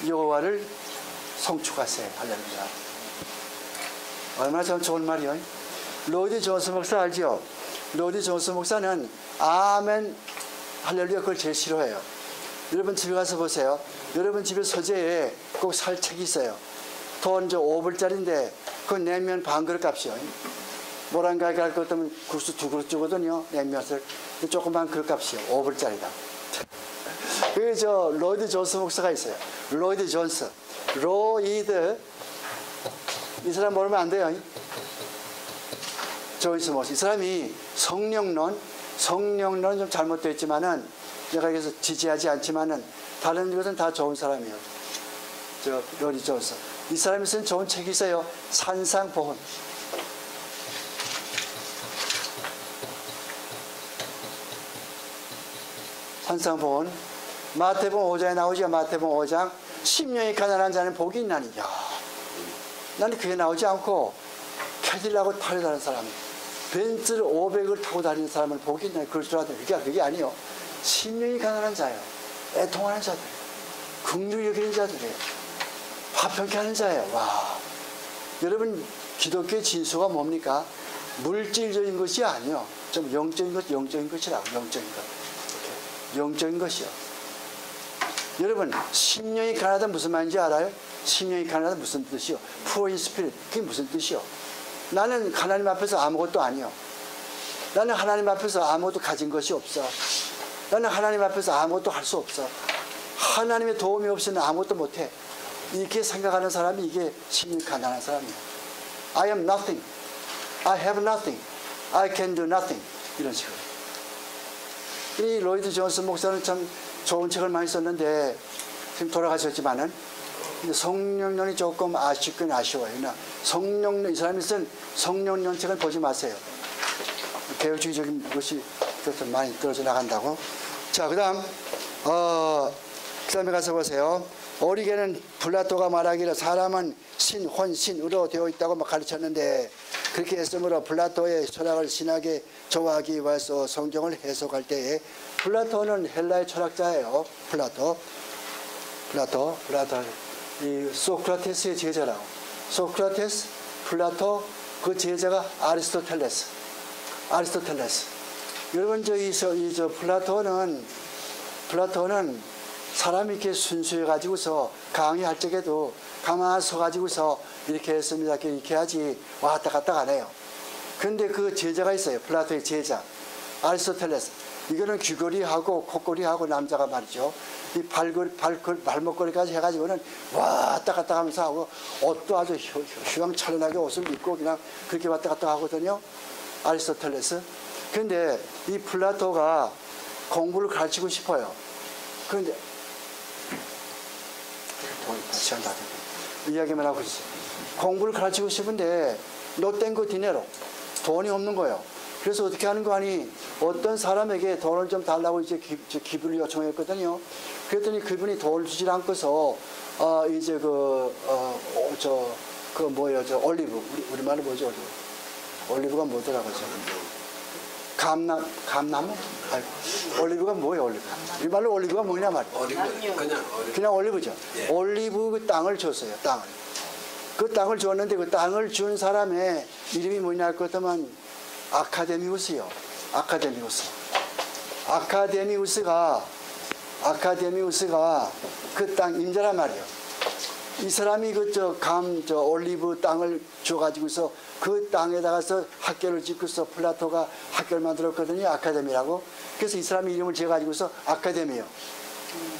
[SPEAKER 1] 여호와를 송축하세. 할렐루야. 얼마나 참 좋은 말이에요. 로이드 존스 목사 알죠? 로이드 존스 목사는 아멘 할렐루야 그걸 제일 싫어해요. 여러분 집에 가서 보세요. 여러분 집에 서재에 꼭 살 책이 있어요. 돈 5불짜리인데 그건 냉면 반 그릇 값이요. 모란가게 할 것 같으면 국수 2그릇 주거든요. 냉면을. 조그만 그릇 값이요. 5불짜리다. 그 로이드 존스 목사가 있어요. 로이드 존스. 로이드 이 사람 모르면 안 돼요. 존스 목사. 이 사람이 성령론 좀 잘못되어 있지만은 내가 여기서 지지하지 않지만은 다른 것은 다 좋은 사람이에요. 로이드 존스. 이 사람이 쓴 좋은 책이 있어요. 산상보훈. 산상보훈. 마태복음 5장에 나오죠. 마태복음 5장. 심령이 가난한 자는 복이 있나니. 나는 그게 나오지 않고 캐딜락을 타고 다니는 사람, 벤츠를 500을 타고 다니는 사람은 복이 있나니. 그럴 줄 알았더니 그게 아니에요. 심령이 가난한 자예요. 애통하는 자들, 긍휼히 여기는 자들이에요. 화평케 하는 자예요. 와. 여러분 기독교의 진수가 뭡니까? 물질적인 것이 아니요. 좀 영적인 것이라고. 영적인 것이요. 여러분 심령이 가난하다 무슨 말인지 알아요? 심령이 가난하다 무슨 뜻이요? Poor in spirit. 그게 무슨 뜻이요? 나는 하나님 앞에서 아무것도 아니요. 나는 하나님 앞에서 아무것도 가진 것이 없어. 나는 하나님 앞에서 아무것도 할 수 없어. 하나님의 도움이 없이는 아무것도 못해. 이렇게 생각하는 사람이 이게 심령이 가난한 사람이에요. I am nothing. I have nothing. I can do nothing. 이런 식으로. 이 로이드 존스 목사는 참 좋은 책을 많이 썼는데 지금 돌아가셨지만은 성령론이 조금 아쉽긴 아쉬워요. 성령론, 이 사람이 쓴 성령론 책을 보지 마세요. 개혁주의적인 것이 많이 떨어져 나간다고. 자, 그 다음에 가서 보세요. 오리게는 플라토가 말하기를 사람은 신, 혼, 신으로 되어 있다고 막 가르쳤는데 그렇게 했으므로 플라토의 철학을 신학에 좋아하기 위해서 성경을 해석할 때에 플라토는 헬라의 철학자예요. 플라토. 이 소크라테스의 제자라고. 소크라테스 플라토, 그 제자가 아리스토텔레스. 여러분, 플라토는 사람이 이렇게 순수해가지고서 강의할 적에도 가만히 서가지고서 이렇게 했습니다. 이렇게 하지 왔다 갔다 안 해요. 근데 그 제자가 있어요. 플라토의 제자. 아리스토텔레스. 이거는 귀걸이하고 콧걸이하고 남자가 말이죠. 이 발목걸이까지 해가지고는 왔다 갔다 하면서 하고 옷도 아주 휘황찬란하게 옷을 입고 그냥 그렇게 왔다 갔다 하거든요. 아리스토텔레스. 근데 이 플라토가 공부를 가르치고 싶어요. 그런데 시간 다 됐고 이야기만 하고 있어요. 공부를 가르치고 싶은데 no tengo dinero. 돈이 없는 거예요. 그래서 어떻게 하는 거 아니? 어떤 사람에게 돈을 좀 달라고 이제 기부를 요청했거든요. 그랬더니 그분이 돈을 주질 않고서 이제 올리브, 우리말로 뭐죠? 올리브가 뭐더라고요? 감나무? 아이고, 올리브가 뭐예요, 올리브? 우리말로 올리브가 뭐냐 말이에요?
[SPEAKER 3] 올리브,
[SPEAKER 1] 그냥 올리브죠.
[SPEAKER 3] 예.
[SPEAKER 1] 올리브 그 땅을 줬어요, 땅을. 그 땅을 줬는데 그 땅을 준 사람의 이름이 뭐냐 할 것 같으면 아카데미우스요. 아카데미우스가 그 땅 임자란 말이에요. 이 사람이 올리브 땅을 줘가지고서 그 땅에다가서 학교를 짓고서 플라토가 학교를 만들었거든요. 아카데미라고. 그래서 이 사람이 이름을 지어가지고서 아카데미요.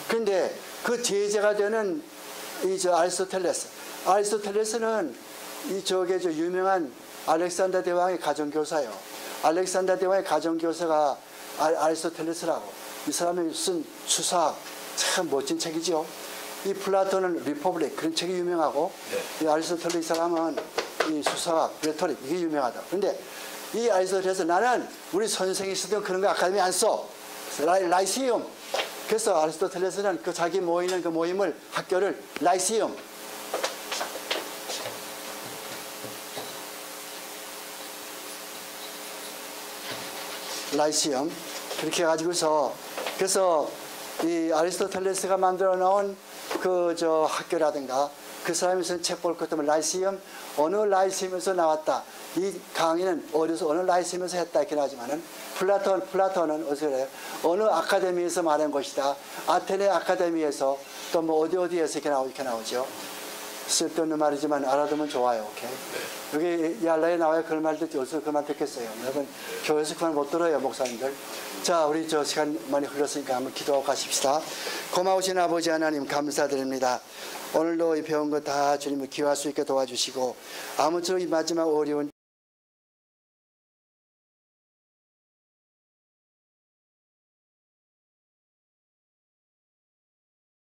[SPEAKER 1] 근데 그 제자가 되는 아리스토텔레스는 유명한 알렉산더 대왕의 가정교사예요. 알렉산더 대왕의 가정교사가 아리스토텔레스라고. 이 사람이 쓴 수사학, 참 멋진 책이죠. 이 플라토는 리퍼블릭, 그런 책이 유명하고, 이 아리스토텔레스 이 사람은 이 수사학, 레토릭, 이게 유명하다. 근데 이 아리스토텔레스 나는 우리 선생이 쓰던 그런 거 아카데미 안 써. 라이시움. 그래서 아리스토텔레스는 그 자기 모이는 그 모임을, 학교를 라이시움. 그렇게 해가지고서 그래서 이 아리스토텔레스가 만들어 놓은 학교라든가 그 사람이 쓴 책 볼 것 같으면 라이시엄, 어느 라이시엄에서 나왔다. 이 강의는 어디서 어느 라이시엄에서 했다 이렇게 나오지만은 플라톤은 어디서 그래요? 어느 아카데미에서 말한 것이다. 아테네 아카데미에서 또 뭐 어디에서 이렇게 나오죠. 쓸데없는 말이지만 알아두면 좋아요. 오케이. 여기 얄라에 나와요. 그런 말도 어디서 그 말 듣겠어요. 여러분 교회에서 그 말 못 들어요, 목사님들. 자, 우리 시간 많이 흘렀으니까 한번 기도하고 가십시다. 고마우신 아버지 하나님 감사드립니다. 오늘도 배운 거 다 주님을 기여할 수 있게 도와주시고 아무쪼록 이 마지막 어려운